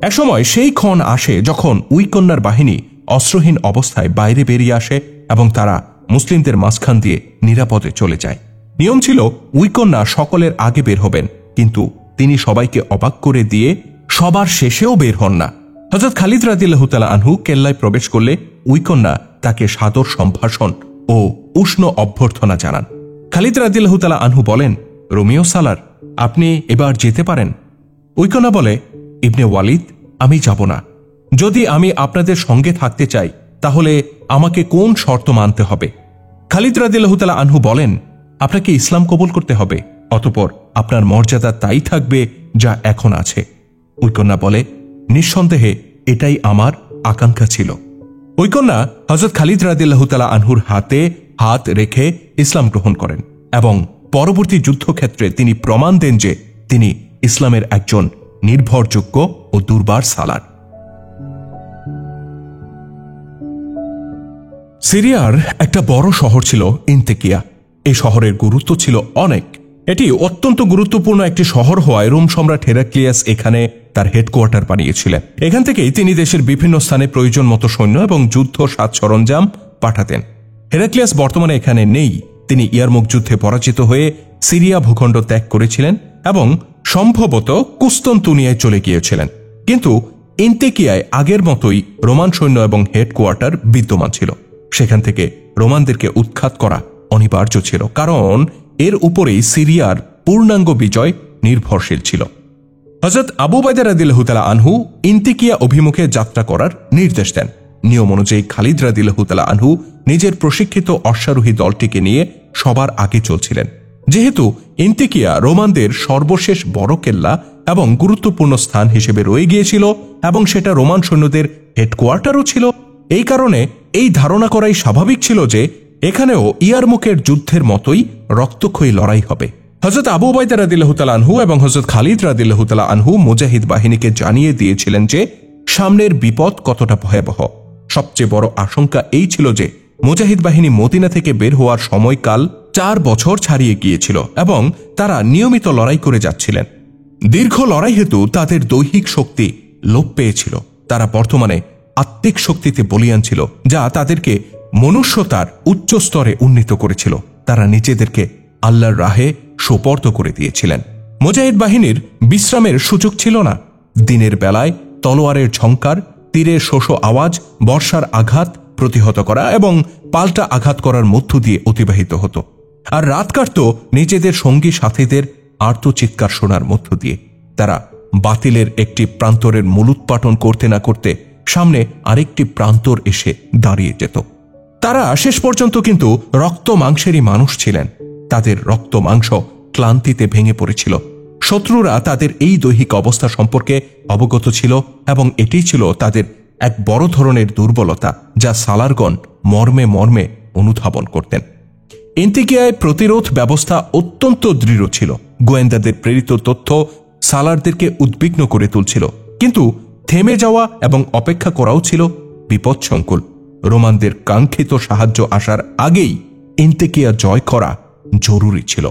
একসময় সেই ক্ষণ আসে যখন উইকন্যার বাহিনী অস্ত্রহীন অবস্থায় বাইরে বেরিয়ে আসে এবং তারা মুসলিমদের মাঝখান দিয়ে নিরাপদে চলে যায়। নিয়ম ছিল উইকন্যা সকলের আগে বের হবেন, কিন্তু তিনি সবাইকে অবাক করে দিয়ে সবার শেষেও বের হন না। হযরত খালিদ রাদিয়াল্লাহু তাআলা আনহু কেল্লায় প্রবেশ করলে উইকন্যা তাকে সাদর সম্ভাষণ ও উষ্ণ অভ্যর্থনা জানান। খালিদ রাদিয়াল্লাহু তাআলা আনহু বলেন, রোমীয় সালার, আপনি এবার যেতে পারেন। উইকন্যা বলে, ইবনে ওয়ালিদ, আমি যাব না। যদি আমি আপনাদের সঙ্গে থাকতে চাই তাহলে আমাকে কোন শর্ত মানতে হবে? খালিদ রাদিয়াল্লাহু তাআলা আনহু বলেন, আপনাকে ইসলাম কবুল করতে হবে, অতঃপর আপনার মর্যাদা তাই থাকবে যা এখন আছে। উইকন্যা বলে, নিঃসন্দেহে এটাই আমার আকাঙ্ক্ষা ছিল। উইকন্যা হযরত খালিদ রাদিয়াল্লাহু তাআলা আনহুর হাতে হাত রেখে ইসলাম গ্রহণ করেন এবং পরবর্তী যুদ্ধক্ষেত্রে তিনি প্রমাণ দেন যে তিনি ইসলামের একজন নির্ভরযোগ্য ও দুর্বার সালার। সিরিয়ার একটা বড় শহর ছিল ইন্তেকিয়া। এই শহরের গুরুত্ব ছিল অনেক। এটি অত্যন্ত গুরুত্বপূর্ণ একটি শহর হওয়ায় রোম সম্রাট হেরাক্লিয়াস এখানে তার হেডকোয়ার্টার বানিয়েছিলেন। এখান থেকেই তিনি দেশের বিভিন্ন স্থানে প্রয়োজন মতো সৈন্য এবং যুদ্ধ সাজ সরঞ্জাম পাঠাতেন। হেরাক্লিয়াস বর্তমানে এখানে নেই। তিনি ইয়ারমুক যুদ্ধে পরাজিত হয়ে সিরিয়া ভূখণ্ড ত্যাগ করেছিলেন এবং সম্ভবত কুস্তন্তুনিয়ায় চলে গিয়েছিলেন। কিন্তু এন্তেকিয়ায় আগের মতোই রোমান সৈন্য এবং হেডকোয়ার্টার বিদ্যমান ছিল। সেখান থেকে রোমানদেরকে উৎখাত করা অনিবার্য ছিল, কারণ এর উপরেই সিরিয়ার পূর্ণাঙ্গ বিজয় নির্ভরশীল ছিল। হযরত আবু উবাইদা রাদিয়াল্লাহু তাআলা আনহু এন্তেকিয়া অভিমুখে যাত্রা করার নির্দেশ দেন। নিয়ম অনুযায়ী খালিদ রাদিয়াল্লাহু তাআলা আনহু নিজের প্রশিক্ষিত অশ্বারোহী দলটিকে নিয়ে সবার আগে চলছিলেন। যেহেতু এন্তেকিয়া রোমানদের সর্বশেষ বড় কেল্লা এবং গুরুত্বপূর্ণ স্থান হিসেবে রয়ে গিয়েছিল এবং সেটা রোমান সৈন্যদের হেডকোয়ার্টারও ছিল, এই কারণে এই ধারণা করাই স্বাভাবিক ছিল যে এখানেও ইয়ারমুকের যুদ্ধের মতোই রক্তক্ষয়ী লড়াই হবে। হযরত আবু উবাইদা রাদিয়াল্লাহু তাআলা আনহু এবং হযরত খালিদ রাদিয়াল্লাহু তাআলা আনহু মুজাহিদ বাহিনীকে জানিয়ে দিয়েছিলেন যে সামনের বিপদ কতটা ভয়াবহ। সবচেয়ে বড় আশঙ্কা এই ছিল যে মুজাহিদ বাহিনী মদিনা থেকে বের হওয়ার সময়কাল 4 বছর ছাড়িয়ে গিয়েছিল এবং তারা নিয়মিত লড়াই করে যাচ্ছিলেন। দীর্ঘ লড়াই হেতু তাদের দৈহিক শক্তি লোপ পেয়েছিল। তারা বর্তমানে আত্মিক শক্তিতে বলীয়ান ছিল, যা তাদেরকে মনুষ্যতার উচ্চ স্তরে উন্নীত করেছিল। তারা নিজেদেরকে আল্লাহর রাহে সোপর্দ করে দিয়েছিলেন। মুজাহিদ বাহিনীর বিশ্রামের সুযোগ ছিল না। দিনের বেলায় তলোয়ারের ঝংকার, তীরের শোষ আওয়াজ, বর্ষার আঘাত প্রতিহত করা এবং পাল্টা আঘাত করার মধ্য দিয়ে অতিবাহিত হতো। আর রাত কাটত নিজেদের সঙ্গী সাথীদের আর্তচিৎকার শোনার মধ্য দিয়ে। তারা বাতিলের একটি প্রান্তরের মূলোৎপাটন করতে না করতে সামনে আরেকটি প্রান্তর এসে দাঁড়িয়ে যেত। তারা শেষ পর্যন্ত কিন্তু রক্ত মাংসেরই মানুষ ছিলেন। তাদের রক্ত মাংস ক্লান্তিতে ভেঙে পড়েছিল। শত্রুরা তাদের এই দৈহিক অবস্থা সম্পর্কে অবগত ছিল এবং এটি ছিল তাদের এক বড় ধরনের দুর্বলতা, যা সালারগণ মর্মে মর্মে অনুধাবন করতেন। এন্তেকিয়ায় প্রতিরোধ ব্যবস্থা অত্যন্ত দৃঢ় ছিল। গোয়েন্দাদের প্রেরিত তথ্য সালারদেরকে উদ্বিগ্ন করে তুলছিল, কিন্তু থেমে যাওয়া এবং অপেক্ষা করাও ছিল বিপদসংকুল। রোমানদের কাঙ্ক্ষিত সাহায্য আসার আগেই এন্তেকিয়া জয় করা জরুরি ছিল।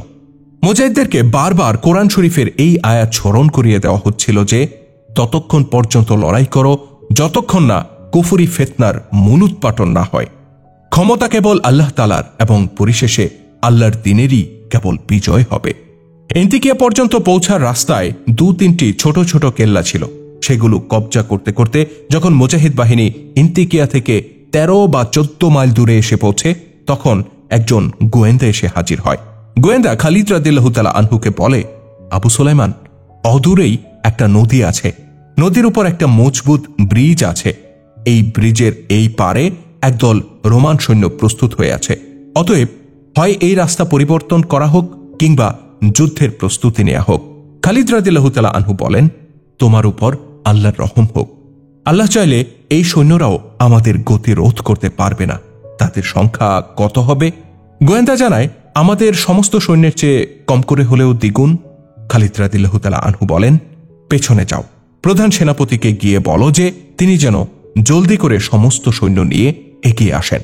মুজাহিদদেরকে বারবার কোরআন শরীফের এই আয়াত স্মরণ করিয়ে দেওয়া হচ্ছিল যে ততক্ষণ পর্যন্ত লড়াই করো যতক্ষণ না কুফরি ফিতনার মূলোৎপাটন না হয়। ক্ষমতা কেবল আল্লাহ তাআলার এবং পরিশেষে আল্লাহর দিনেরই কেবল বিজয় হবে। এন্তেকিয়া পর্যন্ত পৌঁছার রাস্তায় 2-3টি ছোট ছোট কেল্লা ছিল। সেগুলো কবজা করতে করতে যখন মুজাহিদ বাহিনী এন্তেকিয়া থেকে 13 বা 14 মাইল দূরে এসে পৌঁছে, তখন একজন গোয়েন্দা এসে হাজির হয়। গোয়েন্দা খালিদ রাদিয়াল্লাহু তাআলা আনহুকে বলে, আবু সুলাইমান, অদূরেই একটা নদী আছে। নদীর উপর একটা মজবুত ব্রিজ আছে। এই ব্রিজের এই পারে একদল রোমান সৈন্য প্রস্তুত হয়ে আছে। অতএব হয় এই রাস্তা পরিবর্তন করা হোক কিংবা যুদ্ধের প্রস্তুতি নেওয়া হোক। খালিদ রাদিয়াল্লাহু তাআলা আনহু বলেন, তোমার উপর আল্লাহর রহম হোক। আল্লাহ চাইলে এই সৈন্যরাও আমাদের গতি রোধ করতে পারবে না। তাদের সংখ্যা কত হবে? গোয়েন্দা জানায়, আমাদের সমস্ত সৈন্যের চেয়ে কম করে হলেও দ্বিগুণ। খালিদ রাদিয়াল্লাহু তাআলা আনহু বলেন, পেছনে যাও, প্রধান সেনাপতিকে গিয়ে বলো যে তিনি যেন জলদি করে সমস্ত সৈন্য নিয়ে এগিয়ে আসেন।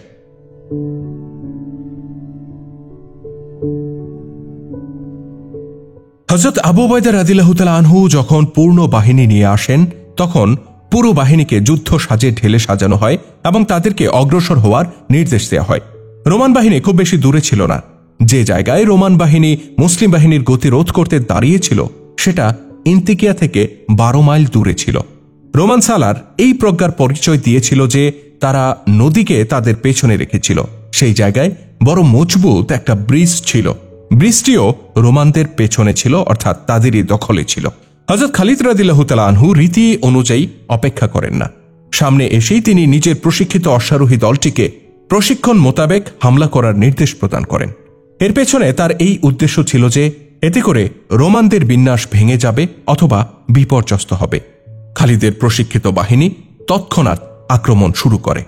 হযরত আবু উবাইদা রাদিয়াল্লাহু তাআলা আনহু যখন পূর্ণ বাহিনী নিয়ে আসেন, তখন পুরো বাহিনীকে যুদ্ধ সাজে ঢেলে সাজানো হয় এবং তাদেরকে অগ্রসর হওয়ার নির্দেশ দেওয়া হয়। রোমান বাহিনী খুব বেশি দূরে ছিল না। যে জায়গায় রোমান বাহিনী মুসলিম বাহিনীর গতি রোধ করতে দাঁড়িয়েছিল সেটা এন্তেকিয়া থেকে 12 মাইল দূরে ছিল। রোমান সালার এই প্রজ্ঞার পরিচয় দিয়েছিল যে তারা নদীকে তাদের পেছনে রেখেছিল। সেই জায়গায় বড় মজবুত একটা ব্রিজ ছিল। ব্রিজটিও রোমানদের পেছনে ছিল, অর্থাৎ তাদেরই দখলে ছিল। হযরত খালিদ রাদিয়াল্লাহু তাআলা আনহু রীতি অনুযায়ী অপেক্ষা করেন না। সামনে এসেই তিনি নিজের প্রশিক্ষিত অশ্বারোহী দলটিকে প্রশিক্ষণ মোতাবেক হামলা করার নির্দেশ প্রদান করেন। এর পেছনে তার এই উদ্দেশ্য ছিল যে এতে করে রোমানদের বিন্যাস ভেঙে যাবে অথবা বিপর্যস্ত হবে। খালিদের প্রশিক্ষিত বাহিনী তৎক্ষণাৎ আক্রমণ শুরু করে।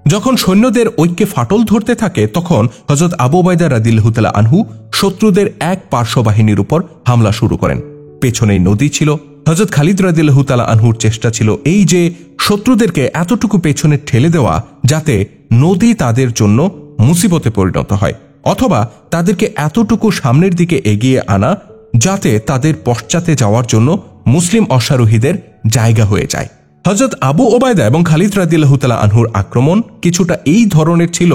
যখন সৈন্যদের ঐক্যে ফাটল ধরতে থাকে, তখন হযরত আবু উবাইদা রাদিয়াল্লাহু তাআলা আনহু শত্রুদের এক পার্শ্ব বাহিনীর উপর হামলা শুরু করেন। পেছনেই নদী ছিল। হযরত খালিদ রাদিয়াল্লাহু তাআলা আনহুর চেষ্টা ছিল এই যে শত্রুদেরকে এতটুকু পেছনে ঠেলে দেওয়া যাতে নদী তাদের জন্য মুসিবতে পরিণত হয়, অথবা তাদেরকে এতটুকু সামনের দিকে এগিয়ে আনা যাতে তাদের পশ্চাতে যাওয়ার জন্য মুসলিম অশ্বারোহীদের জায়গা হয়ে যায়। হযরত আবু ওবায়দা এবং খালিদ রাদিয়াল্লাহু তাআলা আনহুর আক্রমণ কিছুটা এই ধরনের ছিল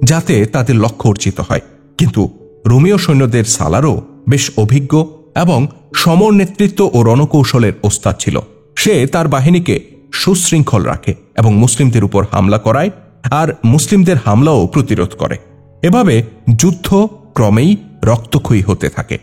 যাতে তাদের লক্ষ্য অর্জিত হয়, কিন্তু রোমীয় সৈন্যদের সালারও বেশ অভিজ্ঞ এবং সমর নেতৃত্ব ও রণকৌশলের ওস্তাদ ছিল। সে তার বাহিনীকে সুশৃঙ্খল রাখে এবং মুসলিমদের উপর হামলা করায় আর মুসলিমদের হামলাও প্রতিরোধ করে। এভাবে যুদ্ধ ক্রমেই রক্তক্ষয়ী হতে থাকে।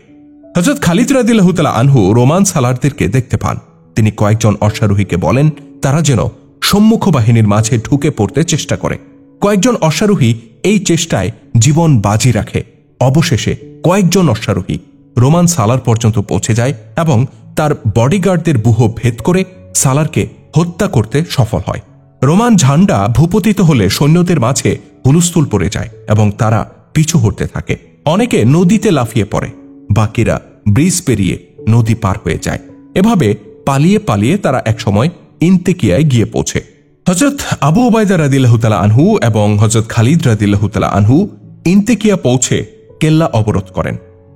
হযরত খালিদ রাদিয়াল্লাহু তাআলা আনহু রোমান সালারদেরকে দেখতে পান। তিনি কয়েকজন অশ্বারোহীকে বলেন তারা যেন সম্মুখ বাহিনীর মাঝে ঢুকে পড়তে চেষ্টা করে। কয়েকজন অশ্বারোহী এই চেষ্টায় জীবন বাজি রাখে। অবশেষে কয়েকজন অশ্বারোহী রোমান সালার পর্যন্ত পৌঁছে যায় এবং তার বডিগার্ডদের ব্যূহ ভেদ করে সালারকে হত্যা করতে সফল হয়। রোমান ঝান্ডা ভূপতিত হলে সৈন্যদের মাঝে হুলস্থুল পড়ে যায় এবং তারা পিছু হটতে থাকে। অনেকে নদীতে লাফিয়ে পড়ে, বাকিরা ব্রিজ পেরিয়ে নদী পার হয়ে যায়। এভাবে পালিয়ে পালিয়ে তারা একসময় ইন্তেকিয়ায় গিয়ে পৌঁছে। হযরত আবু ওবায়দা রাদিয়াল্লাহু তাআলা আনহু এবং হযরত খালিদ রাদিয়াল্লাহু তাআলা আনহু ইন্তেকিয়া পৌঁছে কেল্লা অবরোধ করেন।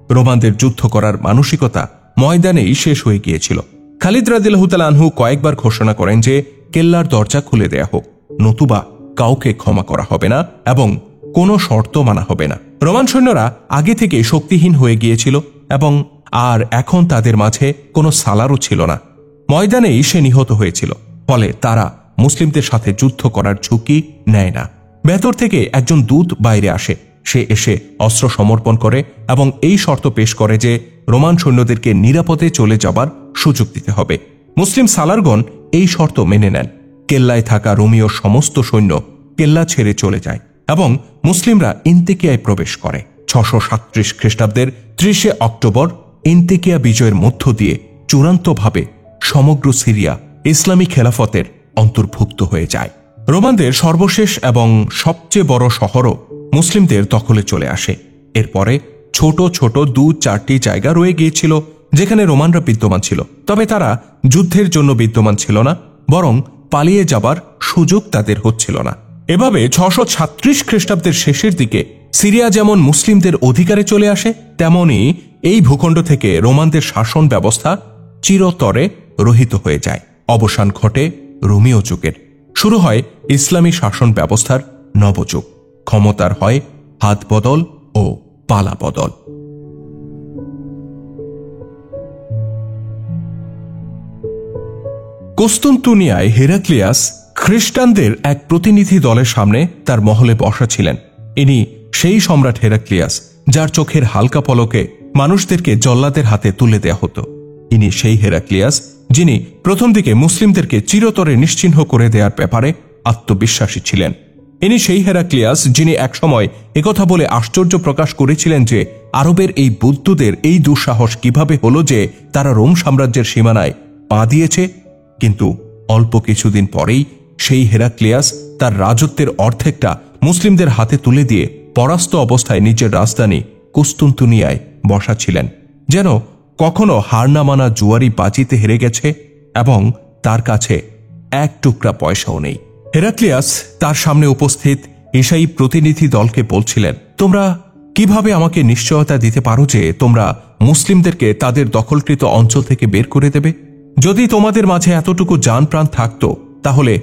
রোমানদের যুদ্ধ করার মানসিকতা ময়দানেই শেষ হয়ে গিয়েছিল। খালিদ রাদিয়াল্লাহু তাআলা আনহু কয়েকবার ঘোষণা করেন যে কেল্লার দরজা খুলে দেয়া হোক, নতুবা কাউকে ক্ষমা করা হবে না এবং কোনো শর্ত মানা হবে না। রোমান সৈন্যরা আগে থেকে শক্তিহীন হয়ে গিয়েছিল এবং আর এখন তাদের মাঝে কোনো সালারও ছিল না। ময়দানেই সে নিহত হয়েছিল, ফলে তারা মুসলিমদের সাথে যুদ্ধ করার ঝুঁকি নেয় না। ভেতর থেকে একজন দূত বাইরে আসে। সে এসে অস্ত্র সমর্পণ করে এবং এই শর্ত পেশ করে যে রোমান সৈন্যদেরকে নিরাপদে চলে যাবার সুযোগ দিতে হবে। মুসলিম সালারগণ এই শর্ত মেনে নেন। কেল্লায় থাকা রোমীয় সমস্ত সৈন্য কেল্লা ছেড়ে চলে যায় এবং মুসলিমরা ইন্তেকিয়ায় প্রবেশ করে। 637 খ্রিস্টাব্দের 30 অক্টোবর ইন্তেকিয়া বিজয়ের মধ্য দিয়ে চূড়ান্তভাবে সমগ্র সিরিয়া ইসলামী খেলাফতের অন্তর্ভুক্ত হয়ে যায়। রোমানদের সর্বশেষ এবং সবচেয়ে বড় শহরও মুসলিমদের দখলে চলে আসে। এরপরে ছোট ছোট 2-4টি জায়গা রয়ে গিয়েছিল যেখানে রোমানরা বিদ্যমান ছিল, তবে তারা যুদ্ধের জন্য বিদ্যমান ছিল না, বরং পালিয়ে যাবার সুযোগ তাদের হচ্ছিল না। এভাবে 636 খ্রিস্টাব্দের শেষের দিকে সিরিয়া যেমন মুসলিমদের অধিকারে চলে আসে, তেমনি এই ভূখণ্ড থেকে রোমানদের শাসন ব্যবস্থা চিরতরে রহিত হয়ে যায়। অবসান ঘটে রোমীয় যুগের। শুরু হয় ইসলামী শাসন ব্যবস্থার নবযুগ। ক্ষমতার হয় হাত বদল ও পালা বদল। কুস্তুনতুনিয়ায় হেরাক্লিয়াস খ্রিস্টানদের এক প্রতিনিধি দলের সামনে তার মহলে বসা ছিলেন। ইনি সেই সম্রাট হেরাক্লিয়াস যার চোখের হালকা পলকে মানুষদেরকে জল্লাদের হাতে তুলে দেয়া হতো। ইনি সেই হেরাক্লিয়াস যিনি প্রথম দিকে মুসলিমদেরকে চিরতরে নিশ্চিহ্ন করে দেওয়ার ব্যাপারে আত্মবিশ্বাসী ছিলেন। ইনি সেই হেরাক্লিয়াস যিনি একসময় একথা বলে আশ্চর্য প্রকাশ করেছিলেন যে আরবের এই বুদ্ধদের এই দুঃসাহস কিভাবে হলো যে তারা রোম সাম্রাজ্যের সীমানায় পা দিয়েছে। কিন্তু অল্প কিছুদিন পরেই সেই হেরাক্লিয়াস তার রাজত্বের অর্ধেকটা মুসলিমদের হাতে তুলে দিয়ে পরাস্ত অবস্থায় নিজের রাজধানী কুস্তুনতুনিয়ায় বসা ছিলেন, যেন কখনো হার না মানা জুয়ারি বাজিতে হেরে গেছে এবং তার কাছে এক টুকরা পয়সাও নেই। হেরাক্লিয়াস তার সামনে উপস্থিত ঈসাই প্রতিনিধি দলকে বলছিলেন, তোমরা কিভাবে আমাকে নিশ্চয়তা দিতে পারো যে তোমরা মুসলিমদেরকে তাদের দখলকৃত অঞ্চল থেকে বের করে দেবে? যদি তোমাদের মাঝে এতটুকু জান প্রাণ থাকতো তাহলে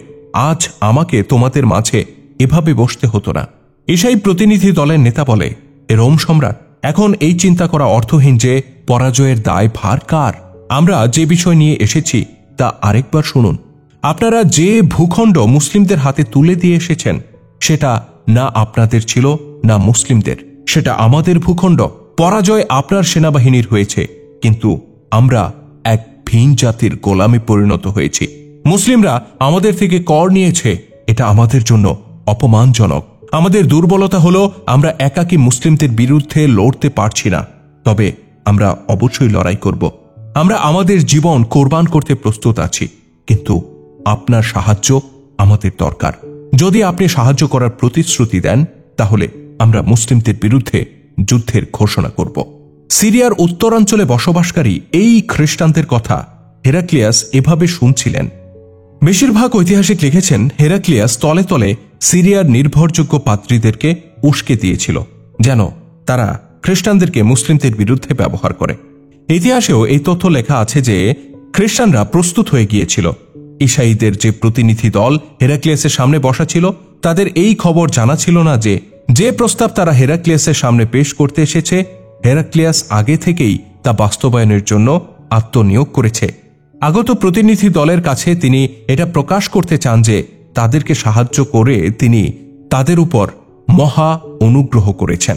আজ আমাকে তোমাদের মাঝে এভাবে বসতে হতো না। ঈসাই প্রতিনিধি দলের নেতা বলে, রোম সম্রাট, এখন এই চিন্তা করা অর্থহীন যে পরাজয়ের দায় ভার কার। আমরা যে বিষয় নিয়ে এসেছি তা আরেকবার শুনুন। আপনারা যে ভূখণ্ড মুসলিমদের হাতে তুলে দিয়ে এসেছেন সেটা না আপনাদের ছিল না মুসলিমদের, সেটা আমাদের ভূখণ্ড। পরাজয় আপনার সেনাবাহিনীর হয়েছে, কিন্তু আমরা এক ভিন জাতির গোলামে পরিণত হয়েছি। মুসলিমরা আমাদের থেকে কর নিয়েছে, এটা আমাদের জন্য অপমানজনক। আমাদের দুর্বলতা হলো আমরা একাকী মুসলিমদের বিরুদ্ধে লড়তে পারছি না, তবে আমরা অবশ্যই লড়াই করব। আমরা আমাদের জীবন কোরবান করতে প্রস্তুত আছি, কিন্তু আপনার সাহায্য আমাদের দরকার। যদি আপনি সাহায্য করার প্রতিশ্রুতি দেন তাহলে আমরা মুসলিমদের বিরুদ্ধে যুদ্ধের ঘোষণা করব। সিরিয়ার উত্তরাঞ্চলে বসবাসকারী এই খ্রিস্টানদের কথা হেরাক্লিয়াস এভাবে শুনছিলেন। বেশিরভাগ ঐতিহাসিক লিখেছেন হেরাক্লিয়াস তলে তলে সিরিয়ার নির্ভরযোগ্য পাদ্রীদেরকে উস্কে দিয়েছিল যেন তারা খ্রিস্টানদেরকে মুসলিমদের বিরুদ্ধে ব্যবহার করে। ইতিহাসেও এই তথ্য লেখা আছে যে খ্রিস্টানরা প্রস্তুত হয়ে গিয়েছিল। ঈসাইদের যে প্রতিনিধি দল হেরাক্লিয়াসের সামনে বসা ছিল, তাদের এই খবর জানা ছিল না যে যে প্রস্তাব তারা হেরাক্লিয়াসের সামনে পেশ করতে এসেছে, হেরাক্লিয়াস আগে থেকেই তা বাস্তবায়নের জন্য আত্মনিয়োগ করেছে। আগত প্রতিনিধি দলের কাছে তিনি এটা প্রকাশ করতে চান যে তাদেরকে সাহায্য করে তিনি তাদের উপর মহা অনুগ্রহ করেছেন।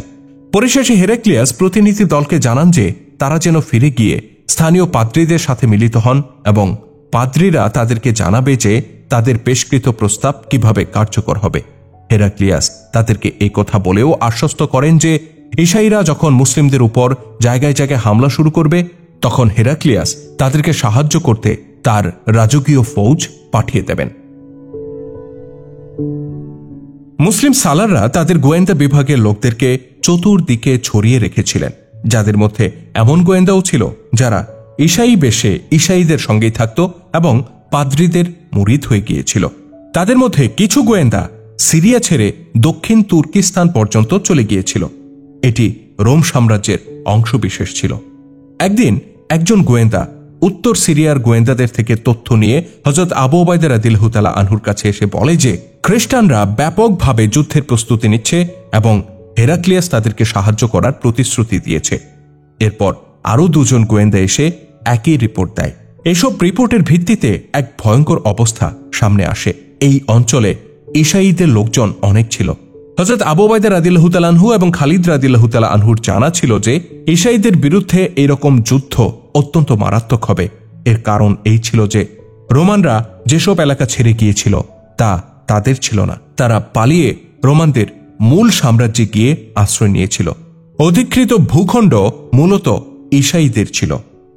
পরিশেষে হেরাক্লিয়াস প্রতিনিধি দলকে জানান যে তারা যেন ফিরে গিয়ে স্থানীয় পাদ্রীদের সাথে মিলিত হন এবং পাদ্রীরা তাদেরকে জানাবে যে তাদের পেশকৃত প্রস্তাব কিভাবে কার্যকর হবে। হেরাক্লিয়াস তাদেরকে এই কথা বলেও আশ্বস্ত করেন যে ঈসাইরা যখন মুসলিমদের উপর জায়গায় জায়গায় হামলা শুরু করবে, তখন হেরাক্লিয়াস তাদেরকে সাহায্য করতে তার রাজকীয় ফৌজ পাঠিয়ে দেবেন। মুসলিম সালাররা তাদের গোয়েন্দা বিভাগের লোকদেরকে চতুর্দিকে ছড়িয়ে রেখেছিলেন, যাদের মধ্যে এমন গোয়েন্দাও ছিল যারা ঈসাই বেশে ঈসাইদের সঙ্গেই থাকত এবং পাদ্রীদের মুরিদ হয়ে গিয়েছিল। তাদের মধ্যে কিছু গোয়েন্দা সিরিয়া ছেড়ে দক্ষিণ তুর্কিস্তান পর্যন্ত চলে গিয়েছিল। এটি রোম সাম্রাজ্যের অংশবিশেষ ছিল। একদিন একজন গোয়েন্দা উত্তর সিরিয়ার গোয়েন্দাদের থেকে তথ্য নিয়ে হযরত আবু উবাইদা রাদিয়াল্লাহু তাআলা আনহুর কাছে এসে বলে যে খ্রিস্টানরা ব্যাপকভাবে যুদ্ধের প্রস্তুতি নিচ্ছে এবং হেরাক্লিয়াস তাদেরকে সাহায্য করার প্রতিশ্রুতি দিয়েছে। এরপর আরও দুজন গোয়েন্দা এসে একই রিপোর্ট দেয়। এসব রিপোর্টের ভিত্তিতে এক ভয়ঙ্কর অবস্থা সামনে আসে। এই অঞ্চলে ঈসাইদের লোকজন অনেক ছিল। হযরত আবু উবাইদা রাদিয়াল্লাহু তাআলা আনহু এবং খালিদ রাদিয়াল্লাহু তাআলা আনহুর জানা ছিল যে ঈসাইদের বিরুদ্ধে এরকম যুদ্ধ অত্যন্ত মারাত্মক হবে। এর কারণ এই ছিল যে রোমানরা যেসব এলাকা ছেড়ে গিয়েছিল তা তাদের ছিল না। তারা পালিয়ে রোমানদের মূল সাম্রাজ্যে গিয়ে আশ্রয় নিয়েছিল। অধিকৃত ভূখণ্ড মূলত ঈসাইদের ছিল।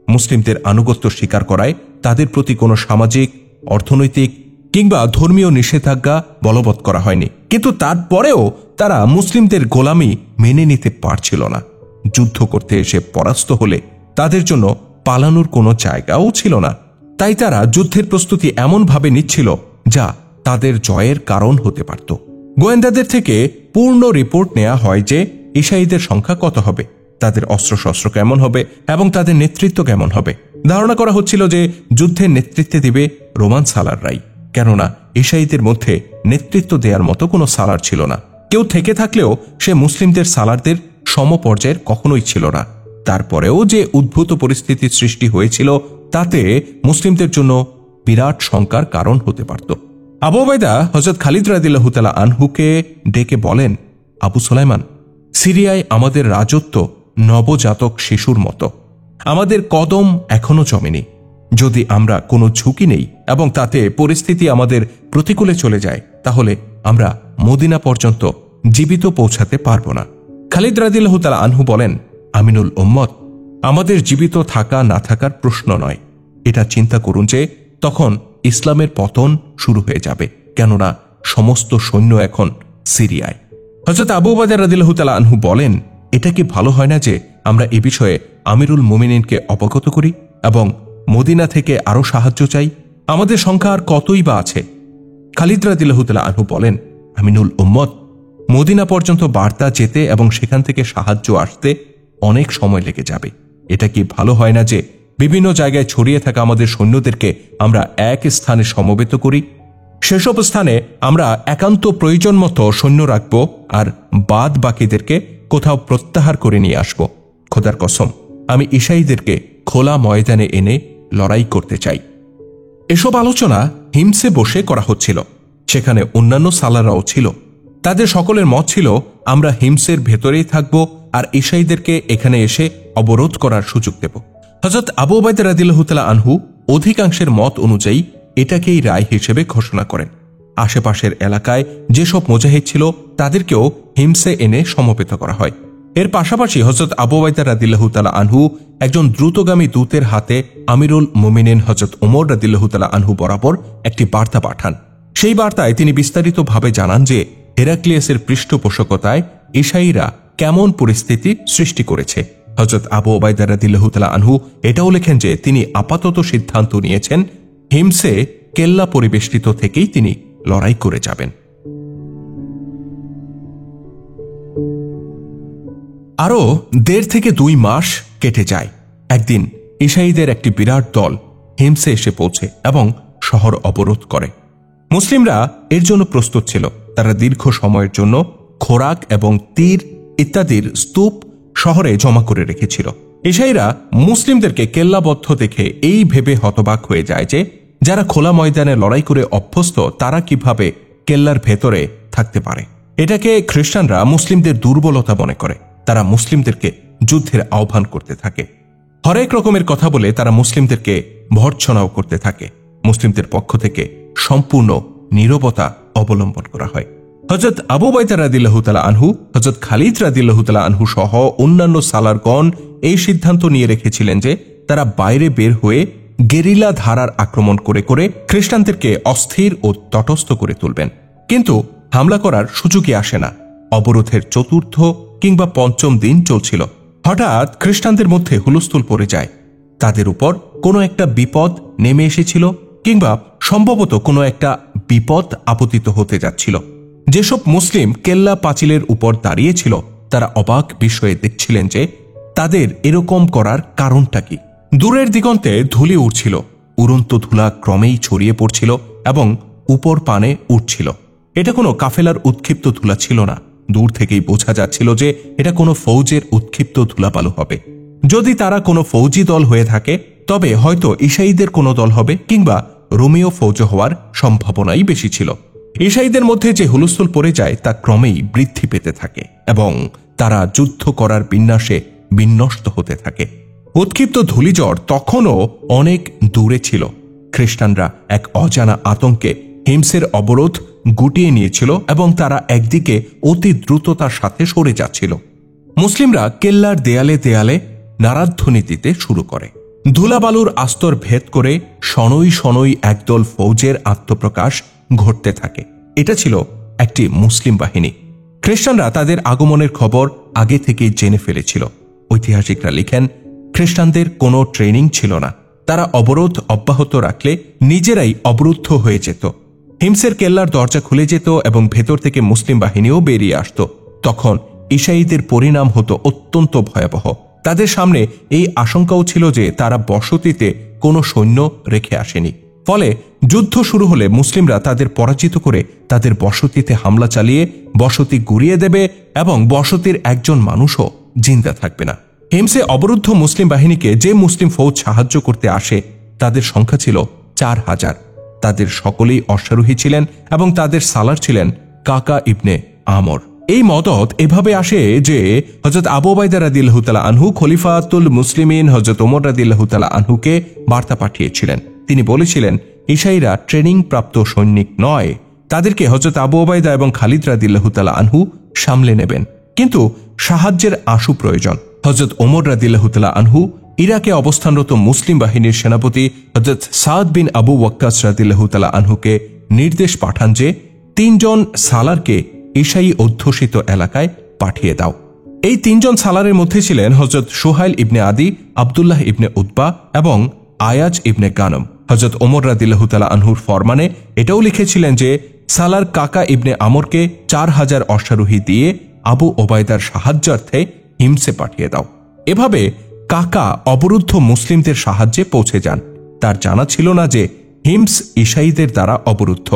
মুসলিমদের আনুগত্য স্বীকার করায় তাদের প্রতি কোনো সামাজিক, অর্থনৈতিক কিংবা ধর্মীয় নিষেধাজ্ঞা বলবৎ করা হয়নি, কিন্তু তারপরেও তারা মুসলিমদের গোলামি মেনে নিতে পারছিল না। যুদ্ধ করতে এসে পরাস্ত হলে তাদের জন্য পালানোর কোনো জায়গাও ছিল না। তাই তারা যুদ্ধের প্রস্তুতি এমনভাবে নিচ্ছিল যা তাদের জয়ের কারণ হতে পারত। গোয়েন্দাদের থেকে পূর্ণ রিপোর্ট নেওয়া হয় যে ঈসাইদের সংখ্যা কত হবে, তাদের অস্ত্রশস্ত্র কেমন হবে এবং তাদের নেতৃত্ব কেমন হবে। ধারণা করা হচ্ছিল যে যুদ্ধের নেতৃত্বে দিবে রোমান সালাররাই, কেননা ঈসাইদের মধ্যে নেতৃত্ব দেওয়ার মতো কোনো সালার ছিল না। কেউ থেকে থাকলেও সে মুসলিমদের সালারদের সমপর্যায়ের কখনোই ছিল না। তারপরেও যে উদ্ভূত পরিস্থিতির সৃষ্টি হয়েছিল তাতে মুসলিমদের জন্য বিরাট শঙ্কার কারণ হতে পারত। আবু উবাইদা হযরত খালিদ রাদিয়াল্লাহু তাআলা আনহুকে ডেকে বলেন, আবু সুলাইমান, সিরিয়ায় আমাদের রাজত্ব নবজাতক শিশুর মতো। আমাদের কদম এখনো জমেনি। যদি আমরা কোনো ঝুঁকি নেই এবং তাতে পরিস্থিতি আমাদের প্রতিকূলে চলে যায়, তাহলে আমরা মদিনা পর্যন্ত জীবিত পৌঁছাতে পারব না। খালিদ রাদিয়াল্লাহু তাআলা আনহু বলেন, আমিনুল উম্মত, আমাদের জীবিত থাকা না থাকার প্রশ্ন নয়। এটা চিন্তা করুন যে তখন ইসলামের পতন শুরু হয়ে যাবে, কেননা সমস্ত সৈন্য এখন সিরিয়ায়। হযরত আবু উবাইদা রাদিয়াল্লাহু তাআলা আনহু বলেন, এটা কি ভালো হয় না যে আমরা এ বিষয়ে আমিরুল মুমিনিনকে অবগত করি এবং মদিনা থেকে আরো সাহায্য চাই? আমাদের সংখ্যা আর কতই বা আছে? খালিদ রাদিয়াল্লাহু তাআলা আনহু বলেন, আমিনুল উম্মত, মদিনা পর্যন্ত বার্তা যেতে এবং সেখান থেকে সাহায্য আসতে অনেক সময় লেগে যাবে। এটা কি ভালো হয় না যে বিভিন্ন জায়গায় ছড়িয়ে থাকা আমাদের সৈন্যদেরকে আমরা এক স্থানে সমবেত করি? সেসব স্থানে আমরা একান্ত প্রয়োজন মতো সৈন্য রাখব আর বাদ বাকিদেরকে কোথাও প্রত্যাহার করে নিয়ে আসব। খোদার কসম, আমি ঈসাইদেরকে খোলা ময়দানে এনে লড়াই করতে চাই। এসব আলোচনা হিমসে বসে করা হচ্ছিল। সেখানে অন্যান্য সালারাও ছিল। তাদের সকলের মত ছিল, আমরা হিমসের ভেতরেই থাকব আর ঈসাইদেরকে এখানে এসে অবরোধ করার সুযোগ দেব। হযরত আবু উবাইদা রাদিয়াল্লাহু তাআলা আনহু অধিকাংশের মত অনুযায়ী এটাকেই রায় হিসেবে ঘোষণা করেন। আশেপাশের এলাকায় যেসব মুজাহিদ ছিল তাদেরকেও হিমসে এনে সমবেত করা হয়। এর পাশাপাশি হযরত আবু উবাইদা রাদিয়াল্লাহু তাআলা আনহু একজন দ্রুতগামী দূতের হাতে আমিরুল মুমিনিন হযরত ওমর রাদিয়াল্লাহু তাআলা আনহু বরাবর একটি বার্তা পাঠান। সেই বার্তায় তিনি বিস্তারিতভাবে জানান যে হেরাক্লিয়াসের পৃষ্ঠপোষকতায় ঈসাইরা কেমন পরিস্থিতি সৃষ্টি করেছে। হযরত আবু উবাইদা রাদিয়াল্লাহু তাআলা আনহু এটাও লেখেন যে তিনি আপাতত সিদ্ধান্ত নিয়েছেন হিমসে কেল্লা পরিবেষ্টিত থেকেই তিনি লড়াই করে যাবেন। আরও 1.5 থেকে 2 মাস কেটে যায়। একদিন ঈসাইদের একটি বিরাট দল হিমসে এসে পৌঁছে এবং শহর অবরোধ করে। মুসলিমরা এর জন্য প্রস্তুত ছিল। তারা দীর্ঘ সময়ের জন্য খোরাক এবং তীর ইত্যাদির স্তূপ শহরে জমা করে রেখেছিল। ঈসাইরা মুসলিমদেরকে কেল্লাবদ্ধ দেখে এই ভেবে হতবাক হয়ে যায় যে যারা খোলা ময়দানে লড়াই করে অভ্যস্ত তারা কিভাবে কেল্লার ভেতরে থাকতে পারে। এটাকে খ্রিস্টানরা মুসলিমদের দুর্বলতা মনে করে। তারা মুসলিমদেরকে যুদ্ধের আহ্বান করতে থাকে। হরেক রকমের কথা বলে তারা মুসলিমদেরকে ভর্ৎসনাও করতে থাকে। মুসলিমদের পক্ষ থেকে সম্পূর্ণ নীরবতা অবলম্বন করা হয়। হযরত আবু উবাইদা রাদিয়াল্লাহু তাআলা আনহু, হযরত খালিদ রাদিয়াল্লাহু তাআলা আনহু সহ অন্যান্য সালারগণ এই সিদ্ধান্ত নিয়ে রেখেছিলেন যে তারা বাইরে বের হয়ে গেরিলা ধারার আক্রমণ করে করে খ্রিস্টানদেরকে অস্থির ও তটস্থ করে তুলবেন। কিন্তু হামলা করার সুযোগই আসে না। অবরোধের চতুর্থ কিংবা পঞ্চম দিন চলছিল। হঠাৎ খ্রিস্টানদের মধ্যে হুলস্থুল পড়ে যায়। তাদের উপর কোনো একটা বিপদ নেমে এসেছিল কিংবা সম্ভবত কোনো একটা বিপদ আপতিত হতে যাচ্ছিল। যেসব মুসলিম কেল্লা পাঁচিলের উপর দাঁড়িয়েছিল তারা অবাক বিস্ময়ে দেখছিলেন যে তাদের এরকম করার কারণটা কি। দূরের দিগন্তে ধুলি উড়ছিল। উড়ন্ত ধুলা ক্রমেই ছড়িয়ে পড়ছিল এবং উপর পানে উঠছিল। এটা কোনো কাফেলার উৎক্ষিপ্ত ধুলা ছিল না। দূর থেকেই বোঝা যাচ্ছিল যে এটা কোনো ফৌজের উৎক্ষিপ্ত ধুলাবালু হবে। যদি তারা কোনো ফৌজি দল হয়ে থাকে তবে হয়তো ঈসাইদের কোনো দল হবে কিংবা রোমীয় ফৌজ হওয়ার সম্ভাবনাই বেশি ছিল। ঈসাইদের মধ্যে যে হুলস্থুল পড়ে যায় তা ক্রমেই বৃদ্ধি পেতে থাকে এবং তারা যুদ্ধ করার বিন্যাসে বিন্যস্ত হতে থাকে। উৎক্ষিপ্ত ধূলিঝড় তখনও অনেক দূরে ছিল। খ্রিস্টানরা এক অজানা আতঙ্কে হিমসের অবরোধ গুটিয়ে নিয়েছিল এবং তারা একদিকে অতি দ্রুততার সাথে সরে যাচ্ছিল। মুসলিমরা কেল্লার দেয়ালে দেয়ালে নারাধ্বনি দিতে শুরু করে। ধুলাবালুর আস্তর ভেদ করে শনৈ শনৈ একদল ফৌজের আত্মপ্রকাশ ঘটতে থাকে। এটা ছিল একটি মুসলিম বাহিনী। খ্রিস্টানরা তাদের আগমনের খবর আগে থেকেই জেনে ফেলেছিল। ঐতিহাসিকরা লিখেন, খ্রিস্টানদের কোনো ট্রেনিং ছিল না। তারা অবরোধ অব্যাহত রাখলে নিজেরাই অবরুদ্ধ হয়ে যেত। হিমসের কেল্লার দরজা খুলে যেত এবং ভেতর থেকে মুসলিম বাহিনীও বেরিয়ে আসত। তখন ঈসাইদের পরিণাম হতো অত্যন্ত ভয়াবহ। তাদের সামনে এই আশঙ্কাও ছিল যে তারা বসতিতে কোনো সৈন্য রেখে আসেনি। ফলে যুদ্ধ শুরু হলে মুসলিমরা তাদের পরাজিত করে তাদের বসতিতে হামলা চালিয়ে বসতি গুড়িয়ে দেবে এবং বসতির একজন মানুষও জিন্দা থাকবে না। হিমসে অবরুদ্ধ মুসলিম বাহিনীকে যে মুসলিম ফৌজ সাহায্য করতে আসে তাদের সংখ্যা ছিল 4000। তাদের সকলেই অশ্বারোহী ছিলেন এবং তাদের সালার ছিলেন কাকা ইবনে আমর। এই মদত এভাবে আসে যে হযরত আবু উবাইদা রাদিয়াল্লাহু তাআলা আনহু খলিফাতুল মুসলিমিন হযরত ওমর রাদিয়াল্লাহু তাআলা আনহুকে বার্তা পাঠিয়েছিলেন। তিনি বলেছিলেন ঈসাইরা ট্রেনিং প্রাপ্ত সৈনিক নয়। তাদেরকে হযরত আবু উবাইদা এবং খালিদ রাদিয়াল্লাহু তাআলা আনহু সামলে নেবেন, কিন্তু সাহায্যের আশু প্রয়োজন। হযরত ওমর রাদিয়াল্লাহু তাআলা আনহু ইরাকে অবস্থানরত মুসলিম বাহিনীর সেনাপতি হযরত সাদ বিন আবু ওয়াক্কাস রাদিয়াল্লাহু তাআলা আনহুকে নির্দেশ পাঠান যে 3 জন সালারকে ঈসাই অধ্যুষিত এলাকায় পাঠিয়ে দাও। এই 3 জন সালারের মধ্যে ছিলেন হযরত সুহাইল ইবনে আদি, আব্দুল্লাহ ইবনে উতবা এবং আয়াজ ইবনে গানম। হযরত ওমর রাদিয়াল্লাহু তাআলা আনহুর ফরমানে এটাও লিখেছিলেন যে সালার কাকা ইবনে আমরকে 4000 অশ্বারোহী দিয়ে আবু ওবায়দার সাহায্যার্থে হিমসে পাঠিয়ে দাও। এভাবে কাকা অবরুদ্ধ মুসলিমদের সাহায্যে পৌঁছে যান। তার জানা ছিল না যে হিমস ঈসাইদের দ্বারা অবরুদ্ধ।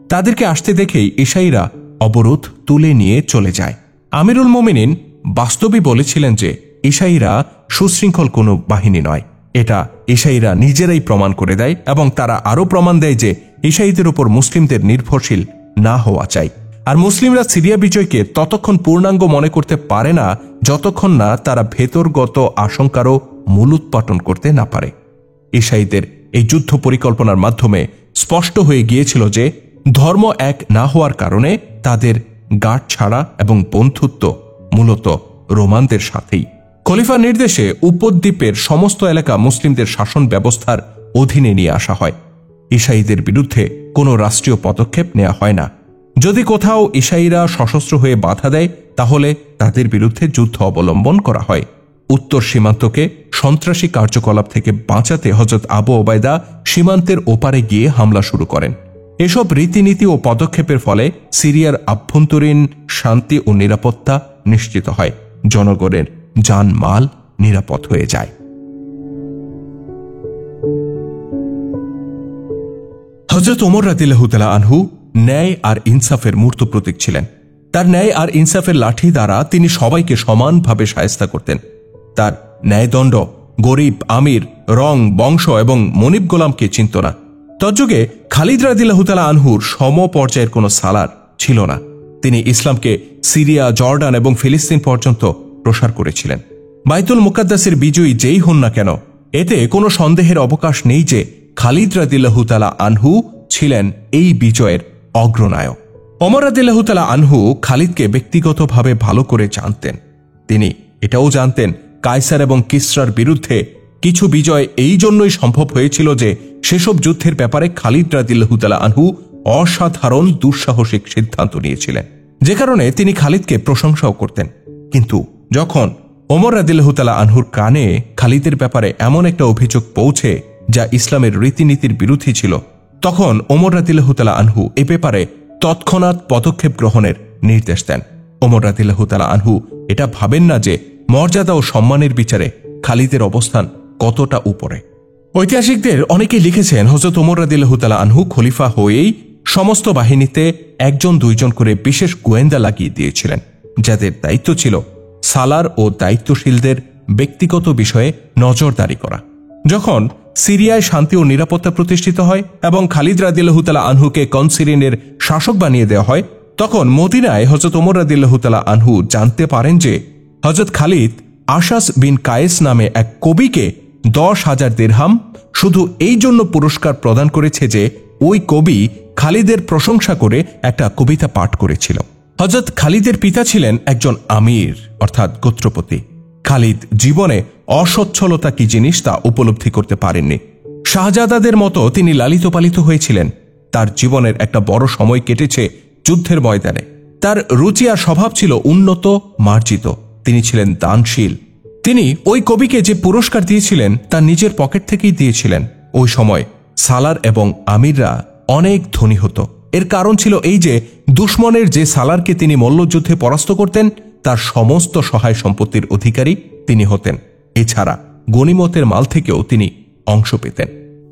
তাদেরকে আসতে দেখেই ঈসাইরা অবরোধ তুলে নিয়ে চলে যায়। আমিরুল মোমিনিন বাস্তবই বলেছিলেন যে ঈসাইরা সুশৃঙ্খল কোনো বাহিনী নয়। এটা ঈসাইরা নিজেরাই প্রমাণ করে দেয় এবং তারা আরও প্রমাণ দেয় যে ঈসাইদের উপর মুসলিমদের নির্ভরশীল না হওয়া চাই। আর মুসলিমরা সিরিয়া বিজয়কে ততক্ষণ পূর্ণাঙ্গ মনে করতে পারে না যতক্ষণ না তারা ভেতরগত আশঙ্কারও মূলোৎপাটন করতে না পারে। ঈসাইদের এই যুদ্ধ পরিকল্পনার মাধ্যমে স্পষ্ট হয়ে গিয়েছিল যে ধর্ম এক না হওয়ার কারণে তাদের গাঁট ছাড়া এবং বন্ধুত্ব মূলত রোমানদের সাথেই। খলিফার নির্দেশে উপদ্বীপের সমস্ত এলাকা মুসলিমদের শাসন ব্যবস্থার অধীনে নিয়ে আসা হয়। ঈসাইদের বিরুদ্ধে কোনো রাষ্ট্রীয় পদক্ষেপ নেওয়া হয় না। যদি কোথাও ঈসাইরা সশস্ত্র হয়ে বাধা দেয় তাহলে তাদের বিরুদ্ধে যুদ্ধ অবলম্বন করা হয়। উত্তর সীমান্তকে সন্ত্রাসী কার্যকলাপ থেকে বাঁচাতে হযরত আবু ওবায়দা সীমান্তের ওপারে গিয়ে হামলা শুরু করেন। এসব রীতিনীতি ও পদক্ষেপের ফলে সিরিয়ার আভ্যন্তরীণ শান্তি ও নিরাপত্তা নিশ্চিত হয়। জনগণের জানমাল নিরাপদ হয়ে যায়। হযরত ওমর রাদিয়াল্লাহু তাআলা আনহু ন্যায় আর ইনসাফের মূর্ত প্রতীক ছিলেন। তার ন্যায় আর ইনসাফের লাঠি দ্বারা তিনি সবাইকে সমানভাবে শায়েস্তা করতেন। তার ন্যায়দণ্ড গরিব, আমির, রং, বংশ এবং মনিব গোলামকে চিনত না। তজ্জুগে খালিদ রাদিয়াল্লাহু তাআলা আনহুর সমপর্যায়ের কোনো সালার ছিল না। তিনি ইসলামকে সিরিয়া, জর্ডান এবং ফিলিস্তিন পর্যন্ত প্রসার করেছিলেন। বাইতুল মুকাদ্দাসের বিজয়ী যেই হন না কেন, এতে কোনো সন্দেহের অবকাশ নেই যে খালিদ রাদিয়াল্লাহু তাআলা আনহু ছিলেন এই বিজয়ের অগ্রনায়ক। ওমর রাদিয়াল্লাহু তাআলা আনহু খালিদকে ব্যক্তিগতভাবে ভালো করে জানতেন। তিনি এটাও জানতেন কায়সার এবং কিসরার বিরুদ্ধে কিছু বিজয় এই জন্যই সম্ভব হয়েছিল যে সেসব যুদ্ধের ব্যাপারে খালিদ রাদিয়াল্লাহু তাআলা আনহু অসাধারণ দুঃসাহসিক সিদ্ধান্ত নিয়েছিলেন, যে কারণে তিনি খালিদকে প্রশংসাও করতেন। কিন্তু যখন ওমর রাদিয়াল্লাহু তাআলা আনহুর কানে খালিদের ব্যাপারে এমন একটা অভিযোগ পৌঁছে যা ইসলামের রীতিনীতির বিরোধী ছিল, তখন ওমর রাদিয়াল্লাহু তাআলা আনহু এ ব্যাপারে তৎক্ষণাৎ পদক্ষেপ গ্রহণের নির্দেশ দেন। ওমর রাদিয়াল্লাহু তাআলা আনহু এটা ভাবেন না যে মর্যাদা ও সম্মানের বিচারে খালিদের অবস্থান কতটা উপরে। ঐতিহাসিকদের অনেকেই লিখেছেন হযরত ওমর রাদিয়াল্লাহু তাআলা আনহু খলিফা হয়েই সমস্ত বাহিনীতে একজন দুইজন করে বিশেষ গোয়েন্দা লাগিয়ে দিয়েছিলেন, যাদের দায়িত্ব ছিল সালার ও দায়িত্বশীলদের ব্যক্তিগত বিষয়ে নজরদারি করা। যখন সিরিয়ায় শান্তি ও নিরাপত্তা প্রতিষ্ঠিত হয় এবং খালিদ রাদিয়াল্লাহু তাআলা আনহুকে কনসিরিনের শাসক বানিয়ে দেওয়া হয়, তখন মদিনায় হযরত ওমর রাদিয়াল্লাহু তাআলা আনহু জানতে পারেন যে হযরত খালিদ আশাস বিন কায়েস নামে এক কবিকে 10,000 দিরহাম শুধু এই জন্য পুরস্কার প্রদান করেছে যে ওই কবি খালিদের প্রশংসা করে একটা কবিতা পাঠ করেছিল। হযরত খালিদের পিতা ছিলেন একজন আমির অর্থাৎ গোত্রপতি। খালিদ জীবনে অসচ্ছলতা কি জিনিস তা উপলব্ধি করতে পারেননি। শাহজাদাদের মতো তিনি লালিত পালিত হয়েছিলেন। তার জীবনের একটা বড় সময় কেটেছে যুদ্ধের ময়দানে। তার রুচি আর স্বভাব ছিল উন্নত, মার্জিত। তিনি ছিলেন দানশীল। তিনি ওই কবিকে যে পুরস্কার দিয়েছিলেন তা নিজের পকেট থেকেই দিয়েছিলেন। ওই সময় সালার এবং আমিররা অনেক ধনী হতো। এর কারণ ছিল এই যে দুশ্মনের যে সালারকে তিনি মল্লযুদ্ধে পরাস্ত করতেন তার সমস্ত সহায় সম্পত্তির অধিকারী তিনি হতেন। এছাড়া গনিমতের মাল থেকেও তিনি অংশ পেতেন।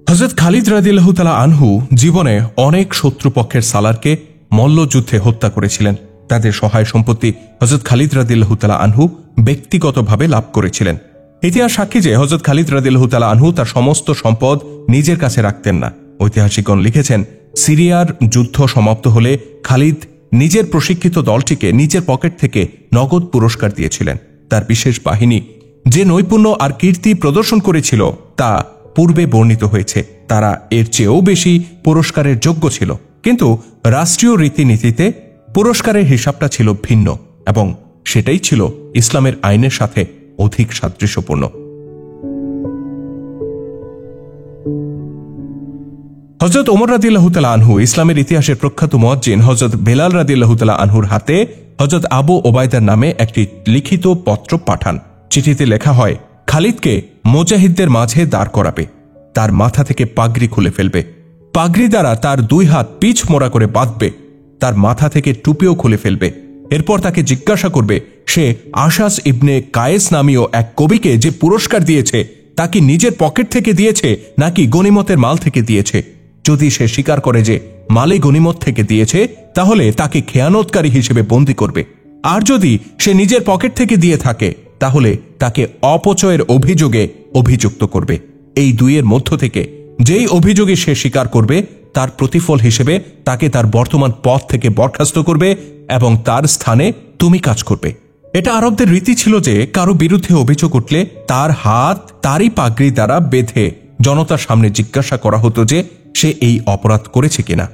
হযরত খালিদ রাদিয়াল্লাহু তাআলা আনহু জীবনে অনেক শত্রুপক্ষের সালারকে মল্লযুদ্ধে হত্যা করেছিলেন। তাদের সহায় সম্পত্তি হযরত খালিদ রাদিয়াল্লাহু তাআলা আনহু ব্যক্তিগতভাবে লাভ করেছিলেন। ইতিহাস সাক্ষী যে হযরত খালিদ রাদিয়াল্লাহু তাআলা আনহু তার সমস্ত সম্পদ নিজের কাছে রাখতেন না। ঐতিহাসিকগণ লিখেছেন সিরিয়ার যুদ্ধ সমাপ্ত হলে খালিদ নিজের প্রশিক্ষিত দলটিকে নিজের পকেট থেকে নগদ পুরস্কার দিয়েছিলেন। তার বিশেষ বাহিনী যে নৈপুণ্য আর কীর্তি প্রদর্শন করেছিল তা পূর্বে বর্ণিত হয়েছে। তারা এর চেয়েও বেশি পুরস্কারের যোগ্য ছিল, কিন্তু রাষ্ট্রীয় রীতিনীতিতে পুরস্কারের হিসাবটা ছিল ভিন্ন এবং সেটাই ছিল ইসলামের আইনের সাথে অধিক সাদৃশ্যপূর্ণ। হযরত ওমর রাদিয়াল্লাহু তাআলা আনহু ইসলামের ইতিহাসের প্রখ্যাত মুয়াজ্জিন হযরত বেলাল রাদিয়াল্লাহু তাআলা আনহুর হাতে হযরত আবু ওবায়দার নামে একটি লিখিত পত্র পাঠান। চিঠিতে লেখা হয়, খালিদকে মুজাহিদদের মাঝে দাঁড় করাবে, তার মাথা থেকে পাগড়ি খুলে ফেলবে, পাগড়ি দ্বারা তার 2 হাত পিছ মোড়া করে বাঁধবে, তার মাথা থেকে টুপিও খুলে ফেলবে। এরপর তাকে জিজ্ঞাসা করবে সে আশাস ইবনে কায়েস নামীয় এক কবিকে যে পুরস্কার দিয়েছে তা কি নিজের পকেট থেকে দিয়েছে নাকি গনিমতের মাল থেকে দিয়েছে। যদি সে স্বীকার করে যে মালে গনিমত থেকে দিয়েছে তাহলে তাকে খেয়ানতকারী হিসেবে বন্দী করবে, আর যদি সে নিজের পকেট থেকে দিয়ে থাকে তাহলে তাকে অপচয়ের অভিযোগে অভিযুক্ত করবে। এই দুইয়ের মধ্য থেকে যেই অভিযোগে সে স্বীকার করবে তার প্রতিফল হিসেবে তাকে তার বর্তমান পদ থেকে বরখাস্ত করবে এবং তার স্থানে তুমি কাজ করবে। এটা আরবদের রীতি ছিল যে কারো বিরুদ্ধে অভিযোগ উঠলে তার হাত তারই পাগড়ি দ্বারা বেঁধে জনতার সামনে জিজ্ঞাসা করা হতো যে সে এই অপরাধ করেছে কিনা।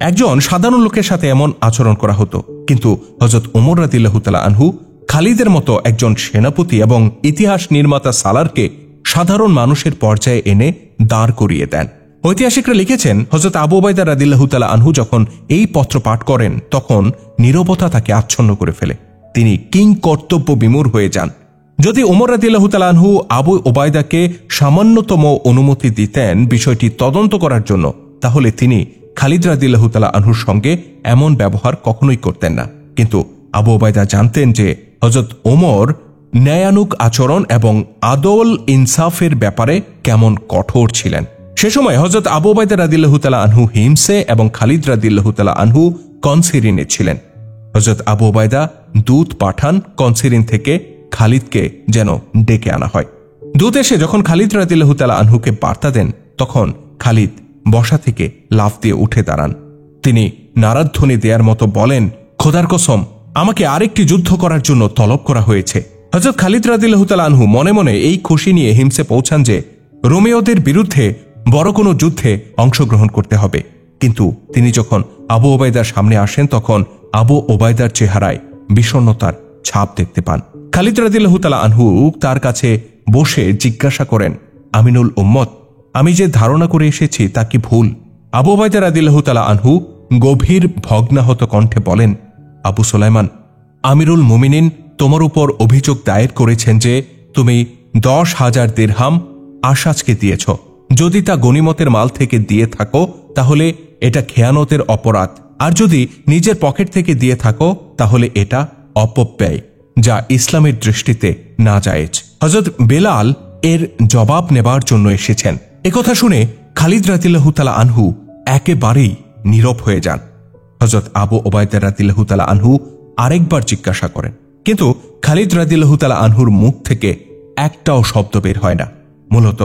একজন সাধারণ লোকের সাথে এমন আচরণ করা হতো, কিন্তু হযরত ওমর রাদিয়াল্লাহু তাআলা আনহু খালিদের মতো একজন সেনাপতি এবং ইতিহাস নির্মাতা সালারকে সাধারণ মানুষের পর্যায়ে এনে দাঁড় করিয়ে দেন। ঐতিহাসিকরা লিখেছেন হযরত আবু ওবায়দা রাদিয়াল্লাহু তাআলা আনহু যখন এই পত্র পাঠ করেন তখন নীরবতা তাকে আচ্ছন্ন করে ফেলে। তিনি কিং কর্তব্য বিমূঢ় হয়ে যান। যদি ওমর রাদিয়াল্লাহু তাআলা আনহু আবু ওবায়দাকে সামান্যতম অনুমতি দিতেন বিষয়টি তদন্ত করার জন্য, তাহলে তিনি খালিদ রাদিয়াল্লাহু তাআলা আনহুর সঙ্গে এমন ব্যবহার কখনোই করতেন না। কিন্তু আবু ওবায়দা জানতেন যে হযরত ওমর ন্যায়ানুগ আচরণ এবং আদল ইনসাফের ব্যাপারে কেমন কঠোর ছিলেন। সে সময় হযরত আবু উবাইদা রাদিয়াল্লাহু তাআলা আনহু হিমসে এবং খালিদ রাদিয়াল্লাহু তাআলা আনহু কনসিরিনে ছিলেন। হযরত আবু উবাইদা দূত পাঠান কনসিরিন থেকে খালিদকে যেন ডেকে আনা হয়। দূত এসে যখন খালিদ রাদিয়াল্লাহু তাআলা আনহুকে বার্তা দেন, তখন খালিদ বসা থেকে লাফ দিয়ে উঠে দাঁড়ান। তিনি নারাধ্বনি দেয়ার মতো বলেন, খোদার কসম, আমাকে আরেকটি যুদ্ধ করার জন্য তলব করা হয়েছে। হযরত খালিদ রাদিয়াল্লাহু তাআলা আনহু মনে মনে এই খুশি নিয়ে হিমসে পৌঁছান যে রোমেওদের বিরুদ্ধে বড় কোনো যুদ্ধে অংশগ্রহণ করতে হবে। কিন্তু তিনি যখন আবু ওবায়দার সামনে আসেন, তখন আবু ওবায়দার চেহারায় বিষণ্ণতার ছাপ দেখতে পান। খালিদ রাদিয়াল্লাহু তাআলা আনহু তার কাছে বসে জিজ্ঞাসা করেন, আমিনুল উম্মত, আমি যে ধারণা করে এসেছি তা কি ভুল? আবু ওবায়দা রাদিয়াল্লাহু তাআলা আনহু গভীর ভগ্নাহত কণ্ঠে বলেন, আবু সুলাইমান, আমিরুল মুমিনিন তোমার উপর অভিযোগ দায়ের করেছেন যে তুমি 10,000 দিরহাম আশাজকে দিয়েছ। যদি তা গনিমতের মাল থেকে দিয়ে থাকো তাহলে এটা খেয়ানতের অপরাধ, আর যদি নিজের পকেট থেকে দিয়ে থাকো তাহলে এটা অপব্যয়, যা ইসলামের দৃষ্টিতে নাজায়েজ। হযরত বেলাল এর জবাব নেবার জন্য এসেছেন। একথা শুনে খালিদ রাদিয়াল্লাহু তাআলা আনহু একেবারেই নীরব হয়ে যান। হযরত আবু ওবায়দা রাদিয়াল্লাহু তাআলা আনহু আরেকবার জিজ্ঞাসা করেন, কিন্তু খালিদ রাদিয়াল্লাহু তাআলা আনহুর মুখ থেকে একটাও শব্দ বের হয় না। মূলত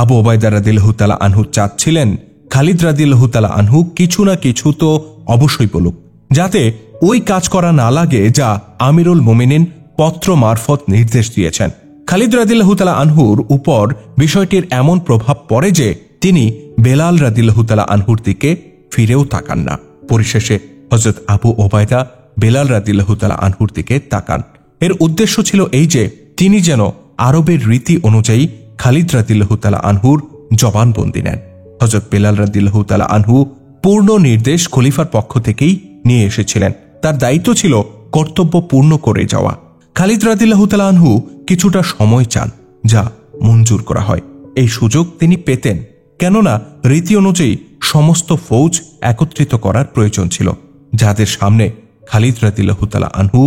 আবু ওবায়দা রাদিয়াল্লাহু তাআলা আনহু চাচ্ছিলেন খালিদ রাদিয়াল্লাহু তাআলা আনহু কিছু না কিছু তো অবশ্যই বলুক, যাতে ওই কাজ করা না লাগে যা আমিরুল মুমিনিন পত্র মারফত নির্দেশ দিয়েছেন। খালিদ রাদিয়াল্লাহু তাআলা আনহুর উপর বিষয়টির এমন প্রভাব পড়ে যে তিনি বেলাল রাদিয়াল্লাহু তাআলা আনহুর দিকে ফিরেও তাকান না। পরিশেষে হযরত আবু ওবায়দা বেলাল রাদিয়াল্লাহু তাআলা আনহুর দিকে তাকান। এর উদ্দেশ্য ছিল এই যে তিনি যেন আরবের রীতি অনুযায়ী খালিদ রাদিয়াল্লাহু তাআলা আনহুর জবানবন্দি নেন। হযরত বেলাল রাদিয়াল্লাহু তাআলা আনহু পূর্ণ নির্দেশ খলিফার পক্ষ থেকেই নিয়ে এসেছিলেন। তার দায়িত্ব ছিল কর্তব্য পূর্ণ করে যাওয়া। খালিদ রাদিয়াল্লাহু তাআলা আনহু কিছুটা সময় চান, যা মঞ্জুর করা হয়। এই সুযোগ তিনি পেতেন, কেননা রীতি অনুযায়ী সমস্ত ফৌজ একত্রিত করার প্রয়োজন ছিল, যাদের সামনে খালিদ রাদিয়াল্লাহু তাআলা আনহু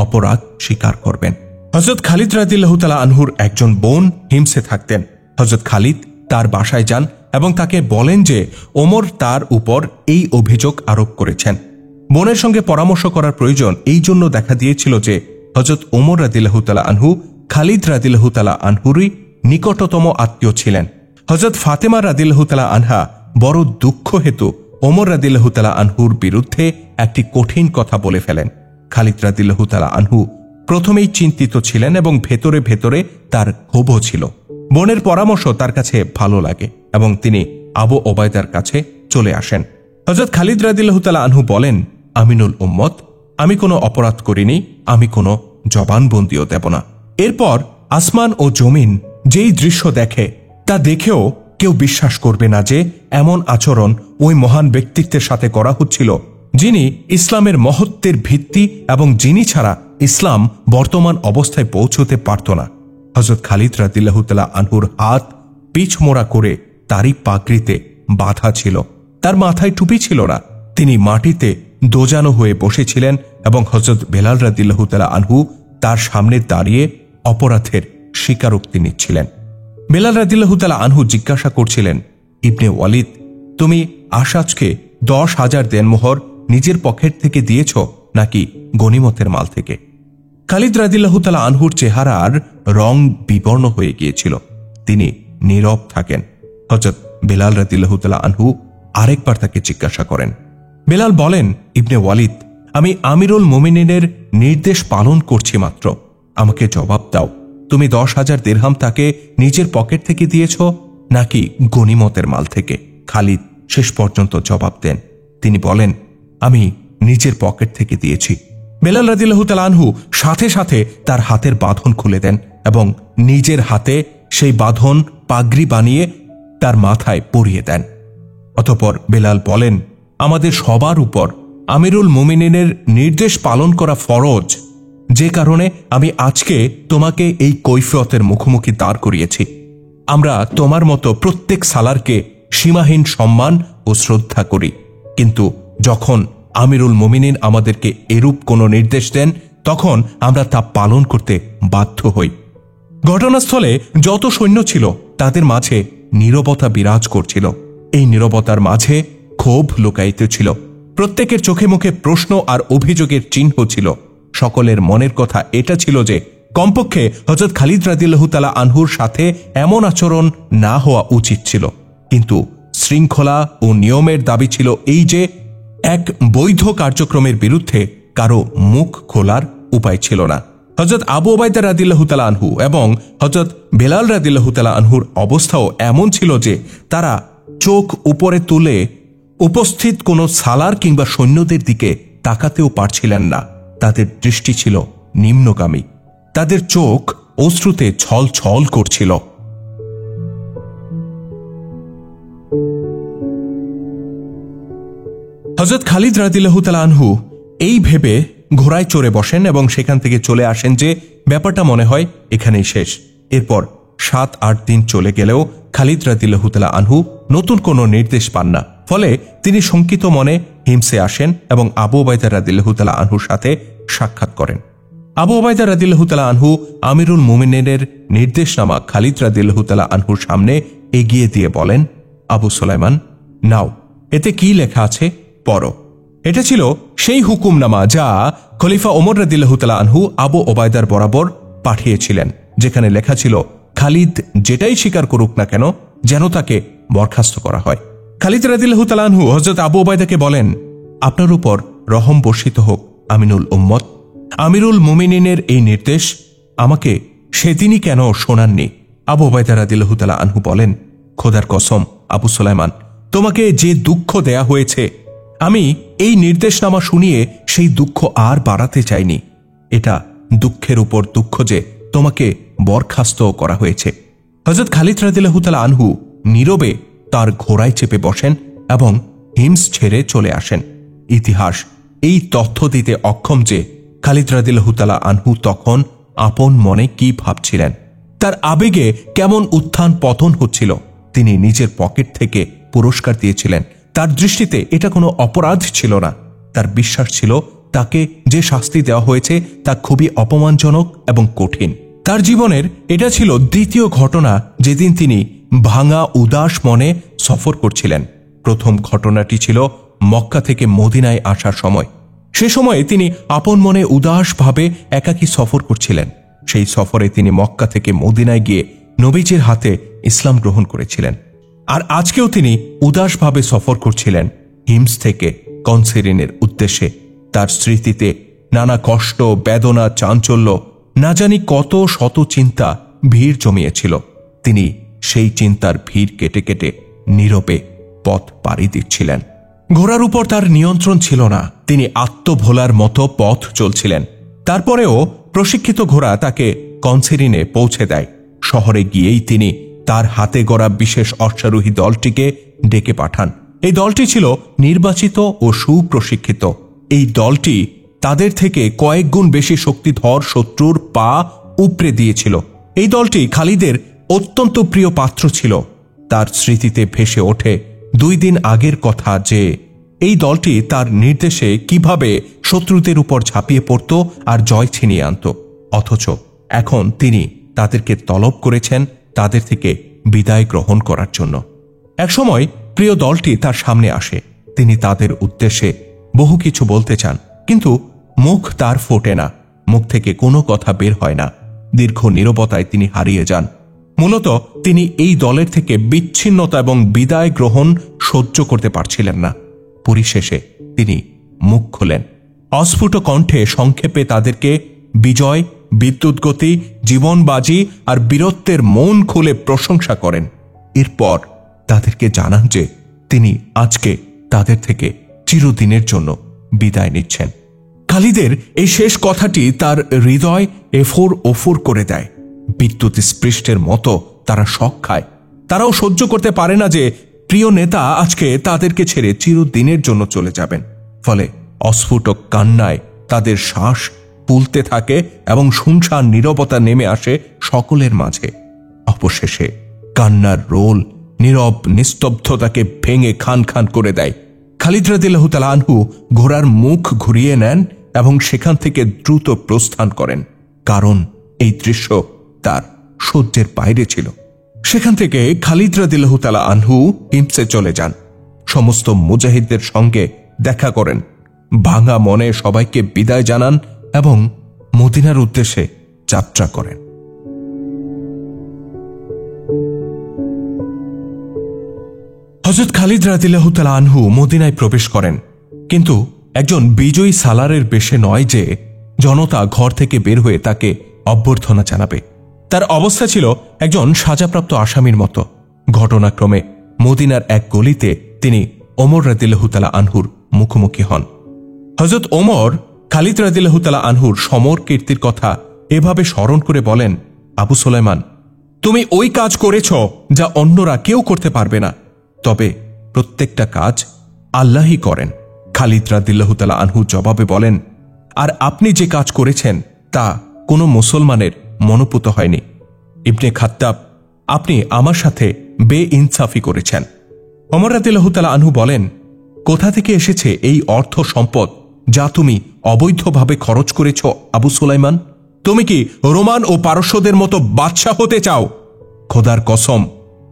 অপরাধ স্বীকার করবেন। হযরত খালিদ রাদিয়াল্লাহু তাআলা আনহুর একজন বোন হিমসে থাকতেন। হযরত খালিদ তার বাসায় যান এবং তাকে বলেন যে ওমর তার উপর এই অভিযোগ আরোপ করেছেন। বোনের সঙ্গে পরামর্শ করার প্রয়োজন এই জন্য দেখা দিয়েছিল যে হযরত ওমর রাদিয়াল্লাহু তাআলা আনহু খালিদ রাদিয়াল্লাহু তাআলা আনহুরই নিকটতম আত্মীয় ছিলেন। হযরত ফাতেমা রাদিয়াল্লাহু তাআলা আনহা বড় দুঃখ হেতু ওমর রাদিয়াল্লাহু তাআলা আনহুর বিরুদ্ধে একটি কঠিন কথা বলে ফেলেন। খালিদ রাদিয়াল্লাহু তাআলা আনহু প্রথমেই চিন্তিত ছিলেন এবং ভেতরে ভেতরে তার ক্ষোভও ছিল। বোনের পরামর্শ তার কাছে ভালো লাগে এবং তিনি আবু ওবায়দার কাছে চলে আসেন। হযরত খালিদ রাদিয়াল্লাহু তাআলা আনহু বলেন, আমিনুল উম্মত, আমি কোনো অপরাধ করিনি, আমি কোনো জবানবন্দিও দেব না। এরপর আসমান ও জমিন যেই দৃশ্য দেখে তা দেখেও কেউ বিশ্বাস করবে না যে এমন আচরণ ওই মহান ব্যক্তিত্বের সাথে করা হচ্ছিল, যিনি ইসলামের মহত্বের ভিত্তি এবং যিনি ছাড়া ইসলাম বর্তমান অবস্থায় পৌঁছতে পারত না। হযরত খালিদ রাদিয়াল্লাহু তাআলা আনহুর হাত পিছমোড়া করে তারই পাগড়িতে বাঁধা ছিল। তার মাথায় টুপি ছিল না। তিনি মাটিতে দোজানো হয়ে বসেছিলেন এবং হযরত বেলাল রাদিয়াল্লাহু তাআলা আনহু তার সামনে দাঁড়িয়ে অপরাধের স্বীকারোক্তি নিচ্ছিলেন। বেলাল রাদিয়াল্লাহু তাআলা আনহু জিজ্ঞাসা করছিলেন, ইবনে ওয়ালিদ, তুমি আশাজকে 10,000 দেনমোহর নিজের পকেট থেকে দিয়েছ নাকি গনিমতের মাল থেকে? খালিদ রাদিয়াল্লাহু তাআলা আনহুর চেহারার রং বিবর্ণ হয়ে গিয়েছিল। তিনি নীরব থাকেন। হযরত বেলাল রাদিয়াল্লাহু তাআলা আনহু আরেকবার তাকে জিজ্ঞাসা করেন। বেলাল বলেন, ইবনে ওয়ালিদ, আমি আমিরুল মুমিনিনের নির্দেশ পালন করছি মাত্র। আমাকে জবাব দাও, তুমি 10,000 দিরহাম তাকে নিজের পকেট থেকে দিয়েছ নাকি গনিমতের মাল থেকে? খালিদ শেষ পর্যন্ত জবাব দেন। তিনি বলেন, আমি নিজের পকেট থেকে দিয়েছি। বেলাল রাদিয়াল্লাহু তাআলা আনহু সাথে সাথে তার হাতের বাঁধন খুলে দেন এবং নিজের হাতে সেই বাঁধন পাগড়ি বানিয়ে তার মাথায় পরিয়ে দেন। অতঃপর বেলাল বলেন, আমাদের সবার উপর আমিরুল মুমিনিনের নির্দেশ পালন করা ফরজ, যে কারণে আমি আজকে তোমাকে এই কৈফিয়তের মুখোমুখি দাঁড় করিয়েছি। আমরা তোমার মতো প্রত্যেক সালারকে সীমাহীন সম্মান ও শ্রদ্ধা করি, কিন্তু যখন আমিরুল মুমিনিন আমাদেরকে এরূপ কোনো নির্দেশ দেন তখন আমরা তা পালন করতে বাধ্য হই। ঘটনাস্থলে যত সৈন্য ছিল তাদের মাঝে নীরবতা বিরাজ করছিল। এই নীরবতার মাঝে ক্ষোভ লুকায়িত ছিল। প্রত্যেকের চোখে মুখে প্রশ্ন আর অভিযোগের চিহ্ন ছিল। সকলের মনের কথা এটা ছিল যে কমপক্ষে হযরত খালিদ রাদিয়াল্লাহু তাআলা আনহুর সাথে এমন আচরণ না হওয়া উচিত ছিল। কিন্তু শৃঙ্খলা ও নিয়মের দাবি ছিল এই যে এক বৈধ কার্যক্রমের বিরুদ্ধে কারো মুখ খোলার উপায় ছিল না। হযরত আবু উবাইদা রাদিয়াল্লাহু তাআলা আনহু এবং হযরত বেলাল রাদিয়াল্লাহু তাআলা আনহুর অবস্থাও এমন ছিল যে তারা চোখ উপরে তুলে উপস্থিত কোনো সালার কিংবা সৈন্যদের দিকে তাকাতেও পারছিলেন না। তাদের দৃষ্টি ছিল নিম্নগামী। তাদের চোখ অশ্রুতে ছল ছল করছিল। হযরত খালিদ রাদিয়াল্লাহু তাআলা আনহু এই ভেবে ঘোড়ায় চড়ে বসেন এবং সেখান থেকে চলে আসেন যে ব্যাপারটা মনে হয় এখানেই শেষ। এরপর 7-8 দিন চলে গেলেও খালিদ রাদিয়াল্লাহু তাআলা আনহু নতুন কোনো নির্দেশ পান না। ফলে তিনি শঙ্কিত মনে হিমসে আসেন এবং আবু উবাইদা রাদিয়াল্লাহু তাআলা আনহুর সাথে সাক্ষাৎ করেন। আবু উবাইদা রাদিয়াল্লাহু তাআলা আনহু আমিরুল মুমিনিনের নির্দেশনামা খালিদ রাদিয়াল্লাহু তাআলা আনহুর সামনে এগিয়ে দিয়ে বলেন, আবু সুলাইমান, নাও, এতে কি লেখা আছে পড়ো। এটা ছিল সেই হুকুমনামা যা খলিফা ওমর রাদিয়াল্লাহু তাআলা আনহু আবু ওবায়দার বরাবর পাঠিয়েছিলেন, যেখানে লেখা ছিল খালিদ যেটাই স্বীকার করুক না কেন যেন তাকে বরখাস্ত করা হয়। খালিদ রাদিয়াল্লাহু তাআলা আনহু হযরত আবু ওবায়দাকে বলেন, আপনার উপর রহম বর্ষিত হোক আমিনুল উম্মত। আমিরুল মুমিনিনের এই নির্দেশ আমাকে সেদিনই কেন শোনাননি? আবু ওবায়দা রাদিয়াল্লাহু তাআলা আনহু বলেন, খোদার কসম আবু সুলাইমান, তোমাকে যে দুঃখ দেয়া হয়েছে আমি এই নির্দেশনামা শুনিয়ে সেই দুঃখ আর বাড়াতে চাইনি। এটা দুঃখের উপর দুঃখ যে তোমাকে বরখাস্ত করা হয়েছে। হযরত খালিদ রাদিয়াল্লাহু তাআলা আনহু নীরবে তার ঘোড়ায় চেপে বসেন এবং হিমস ছেড়ে চলে আসেন। ইতিহাস এই তথ্য দিতে অক্ষম যে খালিদ রাদিয়াল্লাহু তাআলা আনহু তখন আপন মনে কি ভাবছিলেন, তার আবেগে কেমন উত্থান পতন হচ্ছিল। তিনি নিজের পকেট থেকে পুরস্কার দিয়েছিলেন। তার দৃষ্টিতে এটা কোনো অপরাধ ছিল না। তার বিশ্বাস ছিল তাকে যে শাস্তি দেওয়া হয়েছে তা খুবই অপমানজনক এবং কঠিন। তার জীবনের এটা ছিল দ্বিতীয় ঘটনা যেদিন তিনি ভাঙা উদাস মনে সফর করছিলেন। প্রথম ঘটনাটি ছিল মক্কা থেকে মদিনায় আসার সময়। সে সময়ে তিনি আপন মনে উদাসভাবে একাকী সফর করছিলেন। সেই সফরে তিনি মক্কা থেকে মদিনায় গিয়ে নবীজির হাতে ইসলাম গ্রহণ করেছিলেন। আর আজকেও তিনি উদাসভাবে সফর করছিলেন হিমস থেকে কনসেরিনের উদ্দেশ্যে। তার স্মৃতিতে নানা কষ্ট, বেদনা, চাঞ্চল্য, না জানি কত শত চিন্তা ভিড় জমিয়েছিল। তিনি সেই চিন্তার ভিড় কেটে কেটে নীরবে পথ পাড়ি দিচ্ছিলেন। ঘোড়ার উপর তার নিয়ন্ত্রণ ছিল না। তিনি আত্মভোলার মতো পথ চলছিলেন। তারপরেও প্রশিক্ষিত ঘোড়া তাকে কনসেরিনে পৌঁছে দেয়। শহরে গিয়েই তিনি তার হাতে গড়া বিশেষ অশ্বারোহী দলটিকে ডেকে পাঠান। এই দলটি ছিল নির্বাচিত ও সুপ্রশিক্ষিত। এই দলটি তাদের থেকে কয়েক গুণ বেশি শক্তিধর শত্রুর পা উপড়ে দিয়েছিল। এই দলটি খালিদের অত্যন্ত প্রিয় পাত্র ছিল। তার স্মৃতিতে ভেসে ওঠে 2 দিন আগের কথা যে এই দলটি তার নির্দেশে কিভাবে শত্রুদের উপর ঝাঁপিয়ে পড়ত আর জয় ছিনিয়ে আনত। অথচ এখন তিনি তাদেরকে তলব করেছেন তাদের থেকে বিদায় গ্রহণ করার জন্য। একসময় প্রিয় দলটি তার সামনে আসে। তিনি তাদের উদ্দেশ্যে বহু কিছু বলতে চান, কিন্তু মুখ তার ফোটে না। মুখ থেকে কোনো কথা বের হয় না। দীর্ঘ নীরবতায় তিনি হারিয়ে যান। মূলত তিনি এই দলের থেকে বিচ্ছিন্নতা এবং বিদায় গ্রহণ সহ্য করতে পারছিলেন না। পরিশেষে তিনি মুখ খোলেন। অস্ফুট কণ্ঠে সংক্ষেপে তাদেরকে বিজয়, বিদ্যুৎগতি, জীবনবাজি আর বীরত্বের মন খুলে প্রশংসা করেন। এরপর তাদেরকে জানান যে তিনি আজকে তাদের থেকে চিরদিনের জন্য বিদায় নিচ্ছেন। খালিদের এই শেষ কথাটি তার হৃদয় এফোর ওফোর করে দেয়। বিদ্যুৎ স্পৃষ্টের মতো তারা শক খায়। তারাও সহ্য করতে পারে না যে প্রিয় নেতা আজকে তাদেরকে ছেড়ে চিরদিনের জন্য চলে যাবেন। ফলে অস্ফুট কান্নায় তাদের শ্বাস ফুলতে থাকে এবং শুনশান নীরবতা নেমে আসে সকলের মাঝে। অবশেষে কান্নার রোল নীরব নিস্তব্ধতাকে ভেঙে খান খান করে দেয়। খালিদ রাদিয়াল্লাহু তাআলা আনহু ঘোড়ার মুখ ঘুরিয়ে নেন এবং সেখান থেকে দ্রুত প্রস্থান করেন, কারণ এই দৃশ্য তার সহ্যের বাইরে ছিল। সেখান থেকে খালিদ রাদিয়াল্লাহু তাআলা আনহু হিমসে চলে যান। সমস্ত মুজাহিদদের সঙ্গে দেখা করেন, ভাঙা মনে সবাইকে বিদায় জানান এবং মদিনার উদ্দেশ্যে যাত্রা করেন। হযরত খালিদ রাদিয়াল্লাহু তাআলা আনহু মদিনায় প্রবেশ করেন, কিন্তু একজন বিজয়ী সালারের বেশে নয় যে জনতা ঘর থেকে বের হয়ে তাকে অভ্যর্থনা জানাবে। তার অবস্থা ছিল একজন সাজাপ্রাপ্ত আসামির মতো। ঘটনাক্রমে মদিনার এক গলিতে তিনি ওমর রাদিয়াল্লাহু তাআলা আনহুর মুখোমুখি হন। হযরত ওমর খালিদ রাদিয়াল্লাহু তাআলা আনহুর সমর কীর্তির কথা এভাবে স্মরণ করে বলেন, আবু সুলাইমান, তুমি ওই কাজ করেছ যা অন্যরা কেউ করতে পারবে না, তবে প্রত্যেকটা কাজ আল্লাহই করেন। খালিদ রাদিয়াল্লাহু তাআলা আনহু জবাবে বলেন, আর আপনি যে কাজ করেছেন তা কোনো মুসলমানের মনোপুত হয়নি। ইবনে খাত্তাব, আপনি আমার সাথে বেইনসাফি করেছেন। ওমর রাদিয়াল্লাহু তাআলা আনহু বলেন, কোথা থেকে এসেছে এই অর্থ সম্পদ যা তুমি অবৈধভাবে খরচ করেছ আবু সুলাইমান? তুমি কি রোমান ও পারস্যদের মতো বাদশাহ হতে চাও? খোদার কসম,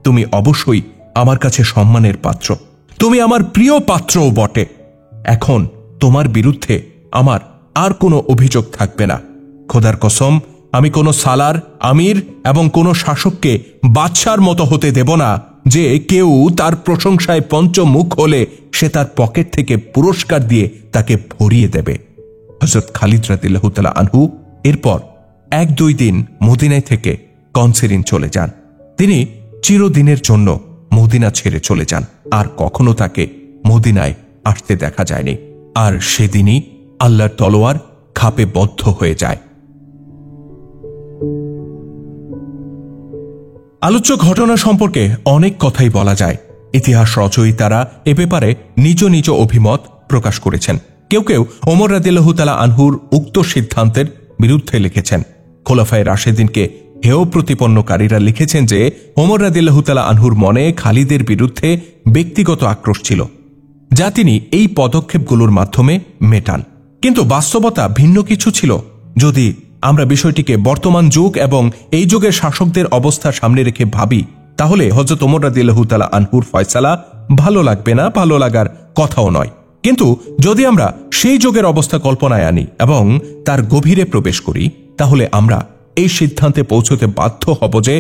তুমি অবশ্যই আমার কাছে সম্মানের পাত্র, তুমি আমার প্রিয় পাত্রও বটে। এখন তোমার বিরুদ্ধে আমার আর কোনো অভিযোগ থাকবে না। খোদার কসম, আমি কোনো সালার, আমির এবং কোনো শাসককে বাদশার মতো হতে দেব না যে কেউ তার প্রশংসায় পঞ্চমুখ হলে সে তার পকেট থেকে পুরস্কার দিয়ে তাকে ভরিয়ে দেবে। হযরত খালিদ রাদিয়াল্লাহু তাআলা আনহু এরপর 1-2 দিন মদিনায় থেকে কনসেরিন চলে যান। তিনি চিরদিনের জন্য মদিনা ছেড়ে চলে যান, আর কখনো তাকে মদিনায় আসতে দেখা যায়নি। আর সেদিনই আল্লাহর তলোয়ার খাপে বদ্ধ হয়ে যায়। আলোচ্য ঘটনা সম্পর্কে অনেক কথাই বলা যায়। ইতিহাস রচয়িতারা এ ব্যাপারে নিজ নিজ অভিমত প্রকাশ করেছেন। কেউ কেউ ওমর রাদিয়াল্লাহু তাআলা আনহুর উক্ত সিদ্ধান্তের বিরুদ্ধে লিখেছেন। খোলাফায়ে রাশেদিনকে হেয় প্রতিপন্নকারীরা লিখেছেন যে ওমর রাদিয়াল্লাহু তাআলা আনহুর মনে খালিদের বিরুদ্ধে ব্যক্তিগত আক্রোশ ছিল, যা তিনি এই পদক্ষেপগুলোর মাধ্যমে মেটান। কিন্তু বাস্তবতা ভিন্ন কিছু ছিল। যদি আমরা বিষয়টিকে বর্তমান যুগ এবং এই যুগের শাসকদের অবস্থা সামনে রেখে ভাবি, তাহলে হযরত ওমর রাদিয়াল্লাহু তাআলা আনহুর ফয়সালা ভালো লাগবে না, ভালো লাগার কথাও নয়। কিন্তু যদি আমরা সেই যুগের অবস্থা কল্পনায় আনি এবং তার গভীরে প্রবেশ করি, তাহলে আমরা এই সিদ্ধান্তে পৌঁছতে বাধ্য হব যে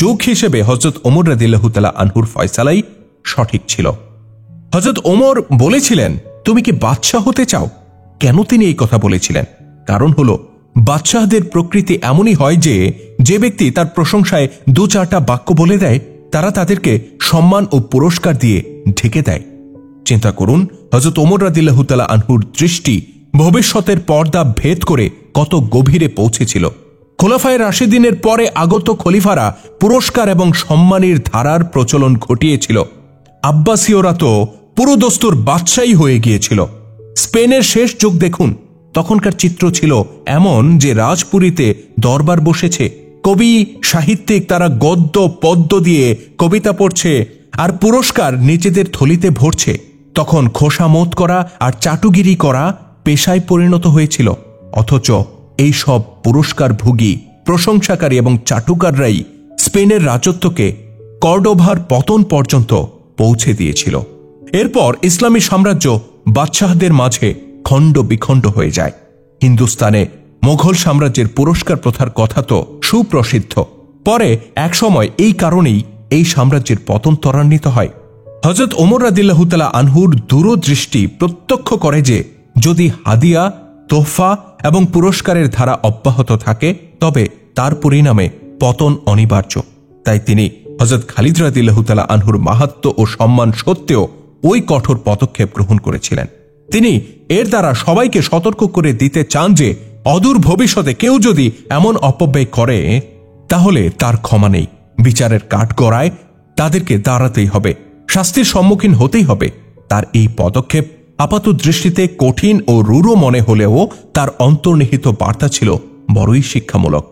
যুগ হিসেবে হযরত ওমর রাদিয়াল্লাহু তাআলা আনহুর ফয়সালাই সঠিক ছিল। হযরত ওমর বলেছিলেন, তুমি কি বাদশাহ হতে চাও? কেন তিনি এই কথা বলেছিলেন? কারণ হলো, বাদশাহদের প্রকৃতি এমনই হয় যে যে ব্যক্তি তার প্রশংসায় 2-4টা বাক্য বলে দেয়, তারা তাদেরকে সম্মান ও পুরস্কার দিয়ে ঢেকে দেয়। চিন্তা করুন, হযরত ওমর রাদিয়াল্লাহু তাআলা আনহুর দৃষ্টি ভবিষ্যতের পর্দা ভেদ করে কত গভীরে পৌঁছেছিল। খোলাফায়ে রাশেদিনের পরে আগত খলিফারা পুরস্কার এবং সম্মানের ধারার প্রচলন ঘটিয়েছিল। আব্বাসীয়রা তো পুরো দস্তুর বাদশাহী হয়ে গিয়েছিল। স্পেনের শেষ যুগ দেখুন, তখনকার চিত্র ছিল এমন যে রাজপুরীতে দরবার বসেছে, কবি সাহিত্যিক তারা গদ্য পদ্য দিয়ে কবিতা পড়ছে আর পুরস্কার নিজেদের থলিতে ভরছে। তখন খোশামত করা আর চাটুগিরি করা পেশায় পরিণত হয়েছিল। অথচ এই সব পুরস্কার ভোগী, প্রশংসাকারী এবং চাটুকাররাই স্পেনের রাজত্বকে কর্ডোভার পতন পর্যন্ত পৌঁছে দিয়েছিল। এরপর ইসলামী সাম্রাজ্য বাদশাহদের মাঝে খণ্ড বিখণ্ড হয়ে যায়। হিন্দুস্তানে মোগল সাম্রাজ্যের পুরস্কার প্রথার কথা তো সুপ্রসিদ্ধ। পরে একসময় এই কারণেই এই সাম্রাজ্যের পতন ত্বরান্বিত হয়। হযরত ওমর রাদিয়াল্লাহু তাআলা আনহুর দূরদৃষ্টি প্রত্যক্ষ করে যে যদি হাদিয়া, তোহফা এবং পুরস্কারের ধারা অব্যাহত থাকে, তবে তার পরিণামে পতন অনিবার্য। তাই তিনি হযরত খালিদ রাদিয়াল্লাহু তাআলা আনহুর মাহাত্ম্য ও সম্মান সত্ত্বেও ওই কঠোর পদক্ষেপ গ্রহণ করেছিলেন। তিনি এর দ্বারা সবাইকে সতর্ক করে দিতে চান যে অদূর ভবিষ্যতে কেউ যদি এমন অপব্যয় করে, তাহলে তার ক্ষমা নেই। বিচারের কাঠগড়ায় তাদেরকে দাঁড়াতেই হবে, শাস্তির সম্মুখীন হতেই হবে। তার এই পদক্ষেপ আপাত দৃষ্টিতে কঠিন ও রূঢ় মনে হলেও তার অন্তর্নিহিত বার্তা ছিল বড়ই শিক্ষামূলক।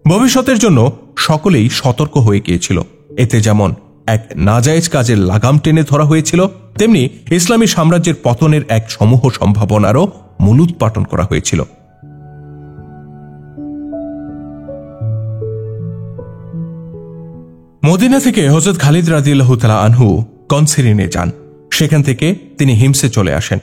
ভবিষ্যতের জন্য সকলেই সতর্ক হয়ে গিয়েছিল। এতে যেমন এক নাজায়েজ কাজের লাগাম টেনে ধরা হয়েছিল, তেমনি ইসলামী সাম্রাজ্যের পতনের এক সমূহ সম্ভাবনারও মূলোৎপাটন করা হয়েছিল। মদিনা থেকে হযরত খালিদ রাদিয়াল্লাহু তাআলা আনহু কনসিরিনে যান। সেখান থেকে তিনি হিমসে চলে আসেন।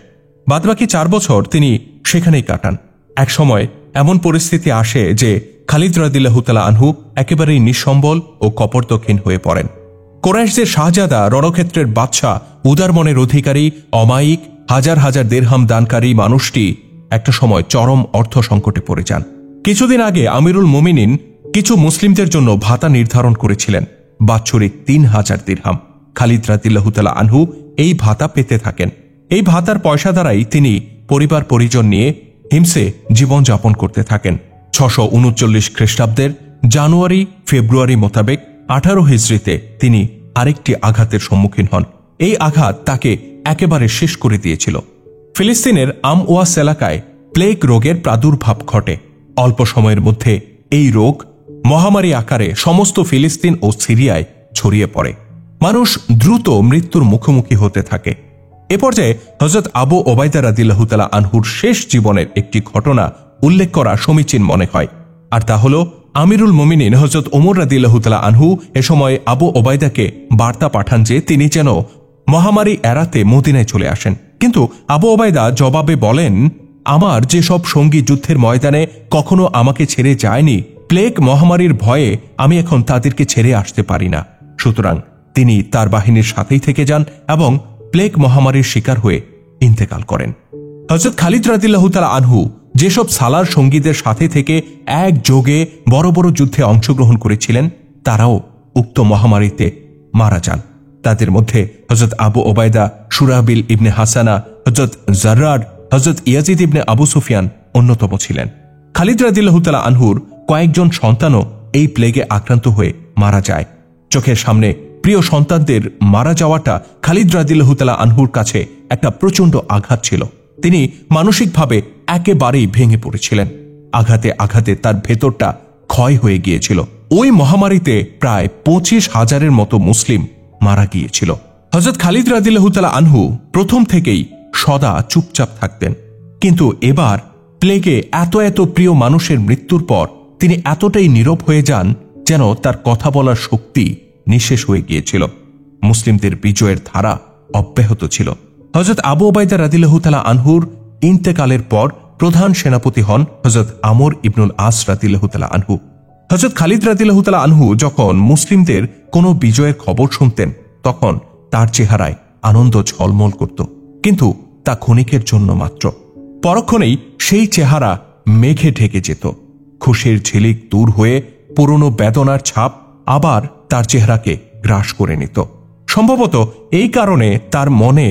বাদবাকি 4 বছর তিনি সেখানেই কাটান। এক সময় এমন পরিস্থিতি আসে যে খালিদ রাদিয়াল্লাহু তাআলা আনহু একেবারেই নিঃসম্বল ও কপর্দকহীন হয়ে পড়েন। কুরাইশদের শাহজাদা, রণক্ষেত্রের বাদশাহ, উদার মনের অধিকারী, অমায়িক, হাজার হাজার দিরহাম দানকারী মানুষটি একটা সময় চরম অর্থ সংকটে পড়ে যান। কিছুদিন আগে আমিরুল মুমিনিন কিছু মুসলিমদের জন্য ভাতা নির্ধারণ করেছিলেন, বাৎসরিক 3000 দিরহাম। খালিদ রাদিয়াল্লাহু তাআলা আনহু এই ভাতা পেতে থাকেন। এই ভাতার পয়সা দ্বারাই তিনি পরিবার পরিজন নিয়ে হিমসে জীবনযাপন করতে থাকেন। 639 খ্রিস্টাব্দের জানুয়ারি ফেব্রুয়ারি মোতাবেক 18 হিজরিতে তিনি আরেকটি আঘাতের সম্মুখীন হন। এই আঘাত তাকে একেবারে শেষ করে দিয়েছিল। ফিলিস্তিনের আমওয়াস এলাকায় প্লেগ রোগের প্রাদুর্ভাব ঘটে। অল্প সময়ের মধ্যে এই রোগ মহামারী আকারে সমস্ত ফিলিস্তিন ও সিরিয়ায় ছড়িয়ে পড়ে। মানুষ দ্রুত মৃত্যুর মুখোমুখি হতে থাকে। এ পর্যায়ে হযরত আবু ওবায়দা রাদিয়াল্লাহু তাআলা আনহুর শেষ জীবনের একটি ঘটনা উল্লেখ করা সমীচীন মনে হয়, আর তা হল আমিরুল মুমিনিন হযরত ওমর রাদিয়াল্লাহু তাআলা আনহু এ সময় আবু ওবায়দাকে বার্তা পাঠান যে তিনি যেন মহামারী এড়াতে মদিনায় চলে আসেন। কিন্তু আবু ওবায়দা জবাবে বলেন, আমার যেসব সঙ্গী যুদ্ধের ময়দানে কখনো আমাকে ছেড়ে যায়নি, প্লেগ মহামারীর ভয়ে আমি এখন তাদেরকে ছেড়ে আসতে পারি না। সুতরাং তিনি তার বাহিনীর সাথেই থেকে যান এবং প্লেগ মহামারীর শিকার হয়ে ইন্তেকাল করেন। হযরত খালিদ রাদিয়াল্লাহু তাআলা আনহু যেসব সালার সঙ্গীদের সাথে থেকে একযোগে বড় বড় যুদ্ধে অংশগ্রহণ করেছিলেন, তারাও উক্ত মহামারীতে মারা যান। তাদের মধ্যে হযরত আবু ওবায়দা, সুরাহবিল ইবনে হাসানা, হযরত জাররার, হযরত ইয়াজিদ ইবনে আবু সুফিয়ান অন্যতম ছিলেন। খালিদ রাদিয়াল্লাহু তাআলা আনহুর কয়েকজন সন্তানও এই প্লেগে আক্রান্ত হয়ে মারা যায়। চোখের সামনে প্রিয় সন্তানদের মারা যাওয়াটা খালিদ রাদিয়াল্লাহু তাআলা আনহুর কাছে একটা প্রচণ্ড আঘাত ছিল। তিনি মানসিকভাবে একেবারেই ভেঙে পড়েছিলেন। আঘাতে আঘাতে তার ভেতরটা ক্ষয় হয়ে গিয়েছিল। ওই মহামারীতে প্রায় 25,000-এর মতো মুসলিম মারা গিয়েছিল। হযরত খালিদ রাদিয়াল্লাহু তাআলা আনহু প্রথম থেকেই সদা চুপচাপ থাকতেন, কিন্তু এবার প্লেগে এত এত প্রিয় মানুষের মৃত্যুর পর তিনি এতটাই নীরব হয়ে যান যেন তার কথা বলার শক্তি নিঃশেষ হয়ে গিয়েছিল। মুসলিমদের বিজয়ের ধারা অব্যাহত ছিল। হযরত আবু ওবায়দা রাদিয়াল্লাহু তাআলা আনহুর ইন্তেকালের পর প্রধান সেনাপতি হন হযরত আমর ইবনুল আস রাদিয়াল্লাহু তাআলা আনহু। হযরত খালিদ রাদিয়াল্লাহু তাআলা আনহু যখন মুসলিমদের কোনো বিজয়ের খবর শুনতেন, তখন তার চেহারায় আনন্দ ঝলমল করত, কিন্তু তা ক্ষণিকের জন্য মাত্র। পরক্ষণেই সেই চেহারা মেঘে ঢেকে যেত। খুশির ঝিলিক দূর হয়ে পুরনো বেদনার ছাপ আবার তার চেহারাকে গ্রাস করে নিত। সম্ভবত এই কারণে তার মনে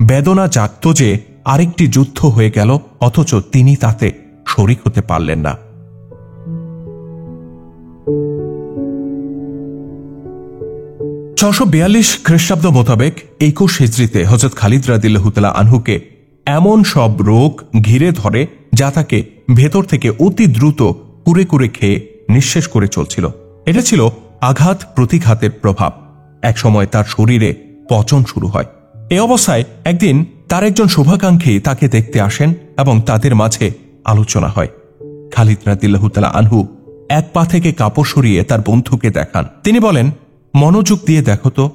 বেদনা জাগত যে আরেকটি যুদ্ধ হয়ে গেল, অথচ তিনি তাতে শরিক হতে পারলেন না। 642 খ্রিস্টাব্দ মোতাবেক 21 হিজরিতে হযরত খালিদ রাদিয়াল্লাহু তাআলা আনহুকে এমন সব রোগ ঘিরে ধরে যা তাকে ভেতর থেকে অতি দ্রুত কুরে কুরে খেয়ে নিঃশেষ করে চলছিল। এটা ছিল আঘাত প্রতিঘাতের প্রভাব। একসময় তার শরীরে পচন শুরু হয়। এই অবস্থায় একদিন তার একজন শুভাকাঙ্ক্ষী তাকে দেখতে আসেন এবং তাদের মাঝে আলোচনা হয়। খালিদ রাদিয়াল্লাহু তাআলা আনহু এক পা থেকে কাপড় সরিয়ে তার বন্ধুকে দেখান। তিনি বলেন, মনোযোগ দিয়ে দেখো তো,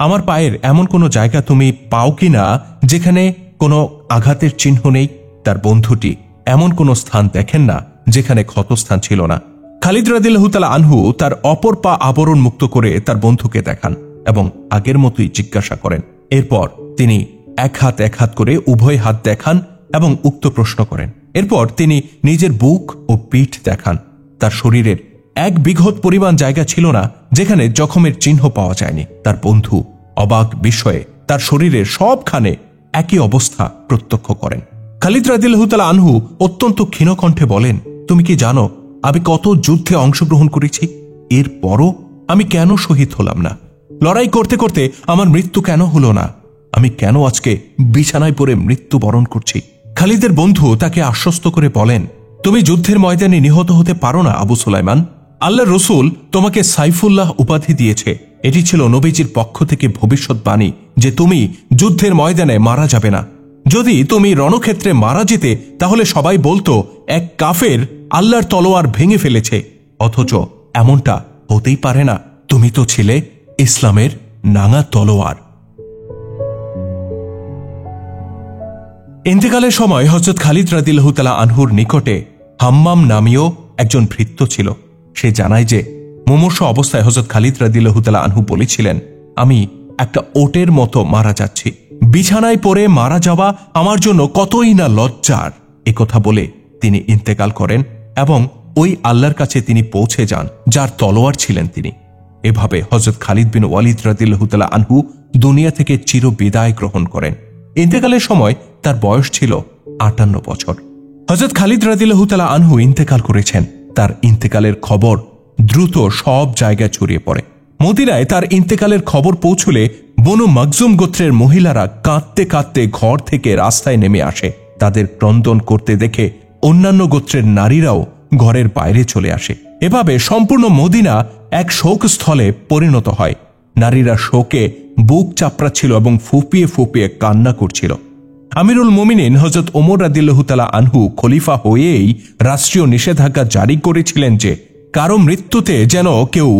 আমার পায়ের এমন কোনো জায়গা তুমি পাও কিনা যেখানে কোনো আঘাতের চিহ্ন নেই। তার বন্ধুটি এমন কোনো স্থান দেখেন না যেখানে ক্ষতস্থান ছিল না। খালিদ রাদিয়াল্লাহু তাআলা আনহু তার অপর পা আবরণ মুক্ত করে তার বন্ধুকে দেখান এবং আগের মতোই জিজ্ঞাসা করেন। এরপর তিনি এক হাত করে উভয় হাত দেখান এবং উক্ত প্রশ্ন করেন। এরপর তিনি নিজের বুক ও পিঠ দেখান। তার শরীরের 1 বিঘত পরিমাণ জায়গা ছিল না যেখানে জখমের চিহ্ন পাওয়া যায়নি। তার বন্ধু অবাক বিস্ময়ে তার শরীরের সবখানে একই অবস্থা প্রত্যক্ষ করেন। খালিদ রাদিয়াল্লাহু তাআলা আনহু অত্যন্ত ক্ষীণকণ্ঠে বলেন, তুমি কি জানো আমি কত যুদ্ধে অংশগ্রহণ করেছি? এরপরও আমি কেন শহীদ হলাম না? লড়াই করতে করতে আমার মৃত্যু কেন হলো না? আমি কেন আজকে বিছানায় পড়ে মৃত্যুবরণ করছি? খালিদের বন্ধু তাকে আশ্বস্ত করে বলেন, তুমি যুদ্ধের ময়দানে নিহত হতে পারো না আবু সুলাইমান। আল্লাহর রসুল তোমাকে সাইফুল্লাহ উপাধি দিয়েছে। এটি ছিল নবীজির পক্ষ থেকে ভবিষ্যৎবাণী যে তুমি যুদ্ধের ময়দানে মারা যাবে না। যদি তুমি রণক্ষেত্রে মারা যেতে তাহলে সবাই বলতো এক কাফের আল্লাহর তলোয়ার ভেঙে ফেলেছে, অথচ এমনটা হতেই পারে না। তুমি তো ছিলে ইসলামের নাঙা তলোয়ার। ইন্তেকালের সময় হযরত খালিদ রাদিয়াল্লাহু তাআলা আনহুর নিকটে হাম্মাম নামীয় একজন ভৃত্য ছিল। সে জানায় যে মুমূর্ষু অবস্থায় হযরত খালিদ রাদিয়াল্লাহু তাআলা আনহু বলেছিলেন, আমি একটা ওটের মতো মারা যাচ্ছি, বিছানায় পড়ে মারা যাওয়া আমার জন্য কতই না লজ্জার। একথা বলে তিনি ইন্তেকাল করেন এবং ওই আল্লাহর কাছে তিনি পৌঁছে যান যার তলোয়ার ছিলেন তিনি। এভাবে হযরত খালিদ বিন ওয়ালিদ রাদিয়াল্লাহু তাআলা আনহু দুনিয়া থেকে চির বিদায় গ্রহণ করেন। ইন্তেকালের সময় তার বয়স ছিল ৫৮ বছর। হযরত খালিদ রাদিয়াল্লাহু তাআলা আনহু ইন্তেকাল করেছেন। তার ইন্তেকালের খবর দ্রুত সব জায়গায় ছড়িয়ে পড়ে। মদিনায় তার ইন্তেকালের খবর পৌঁছলে বনু মাকজুম গোত্রের মহিলারা কাঁদতে কাঁদতে ঘর থেকে রাস্তায় নেমে আসে। তাদের ক্রন্দন করতে দেখে অন্যান্য গোত্রের নারীরাও ঘরের বাইরে চলে আসে। এভাবে সম্পূর্ণ মদিনা এক শোকস্থলে পরিণত হয়। নারীরা শোকে বুক চাপড়াচ্ছিল এবং ফুপিয়ে ফুপিয়ে কান্না করছিল। আমিরুল মুমিনিন হযরত ওমর রাদিয়াল্লাহু তাআলা আনহু খলিফা হয়েই রাষ্ট্রীয় নিষেধাজ্ঞা জারি করেছিলেন যে কারো মৃত্যুতে যেন কেউ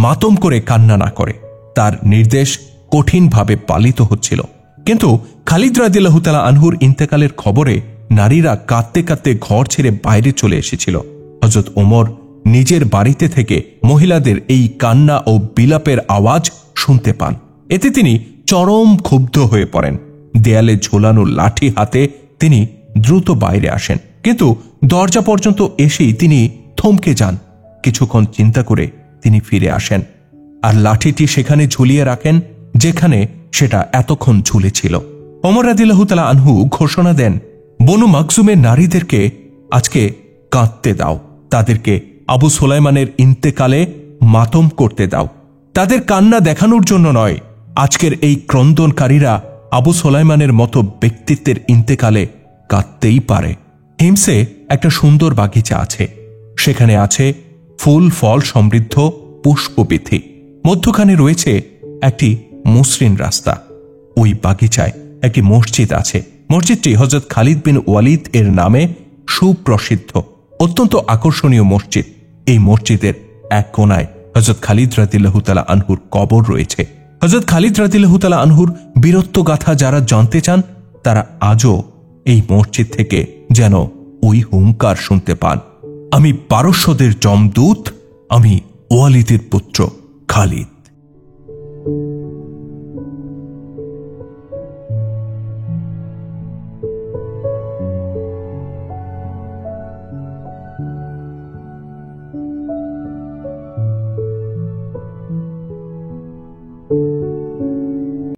মাতম করে কান্না না করে। তার নির্দেশ কঠিনভাবে পালিত হচ্ছিল। কিন্তু খালিদ রাদিয়াল্লাহু তাআলা আনহুর ইন্তেকালের খবরে নারীরা কাঁদতে কাঁদতে ঘর ছেড়ে বাইরে চলে এসেছিল। হযরত ওমর নিজের বাড়িতে থেকে মহিলাদের এই কান্না ও বিলাপের আওয়াজ শুনতে পান। এতে তিনি চরম ক্ষুব্ধ হয়ে পড়েন। দেয়ালে ঝোলানো লাঠি হাতে তিনি দ্রুত বাইরে আসেন, কিন্তু দরজা পর্যন্ত এসেই তিনি থমকে যান। কিছুক্ষণ চিন্তা করে তিনি ফিরে আসেন আর লাঠিটি সেখানে ঝুলিয়ে রাখেন যেখানে সেটা এতক্ষণ ঝুলেছিল। ওমর রাদিয়াল্লাহু তাআলা আনহু ঘোষণা দেন, বনু মাকজুমের নারীদেরকে আজকে কাঁদতে দাও, তাদেরকে আবু সুলাইমানের ইন্তেকালে মাতম করতে দাও। তাদের কান্না দেখানোর জন্য নয়, আজকের এই ক্রন্দনকারীরা আবু সুলাইমানের মতো ব্যক্তিত্বের ইন্তেকালে কাঁদতেই পারে। হিমসে একটা সুন্দর বাগিচা আছে, সেখানে আছে ফুল ফল সমৃদ্ধ পুষ্পবিথি, মধ্যখানে রয়েছে একটি মসৃণ রাস্তা। ওই বাগিচায় একটি মসজিদ আছে। মসজিদটি হযরত খালিদ বিন ওয়ালিদ এর নামে সুপ্রসিদ্ধ, অত্যন্ত আকর্ষণীয় মসজিদ। এই মসজিদের এক কোণায় হযরত খালিদ রাদিয়াল্লাহু তাআলা আনহুর কবর রয়েছে। হযরত খালিদ রাদিয়াল্লাহু তাআলা আনহুর বীরত্ব গাথা যারা জানতে চান তারা আজও এই মসজিদ থেকে যেন ওই হুঙ্কার শুনতে পান, আমি পারস্যদের যমদূত, আমি ওয়ালিদের পুত্র খালিদ।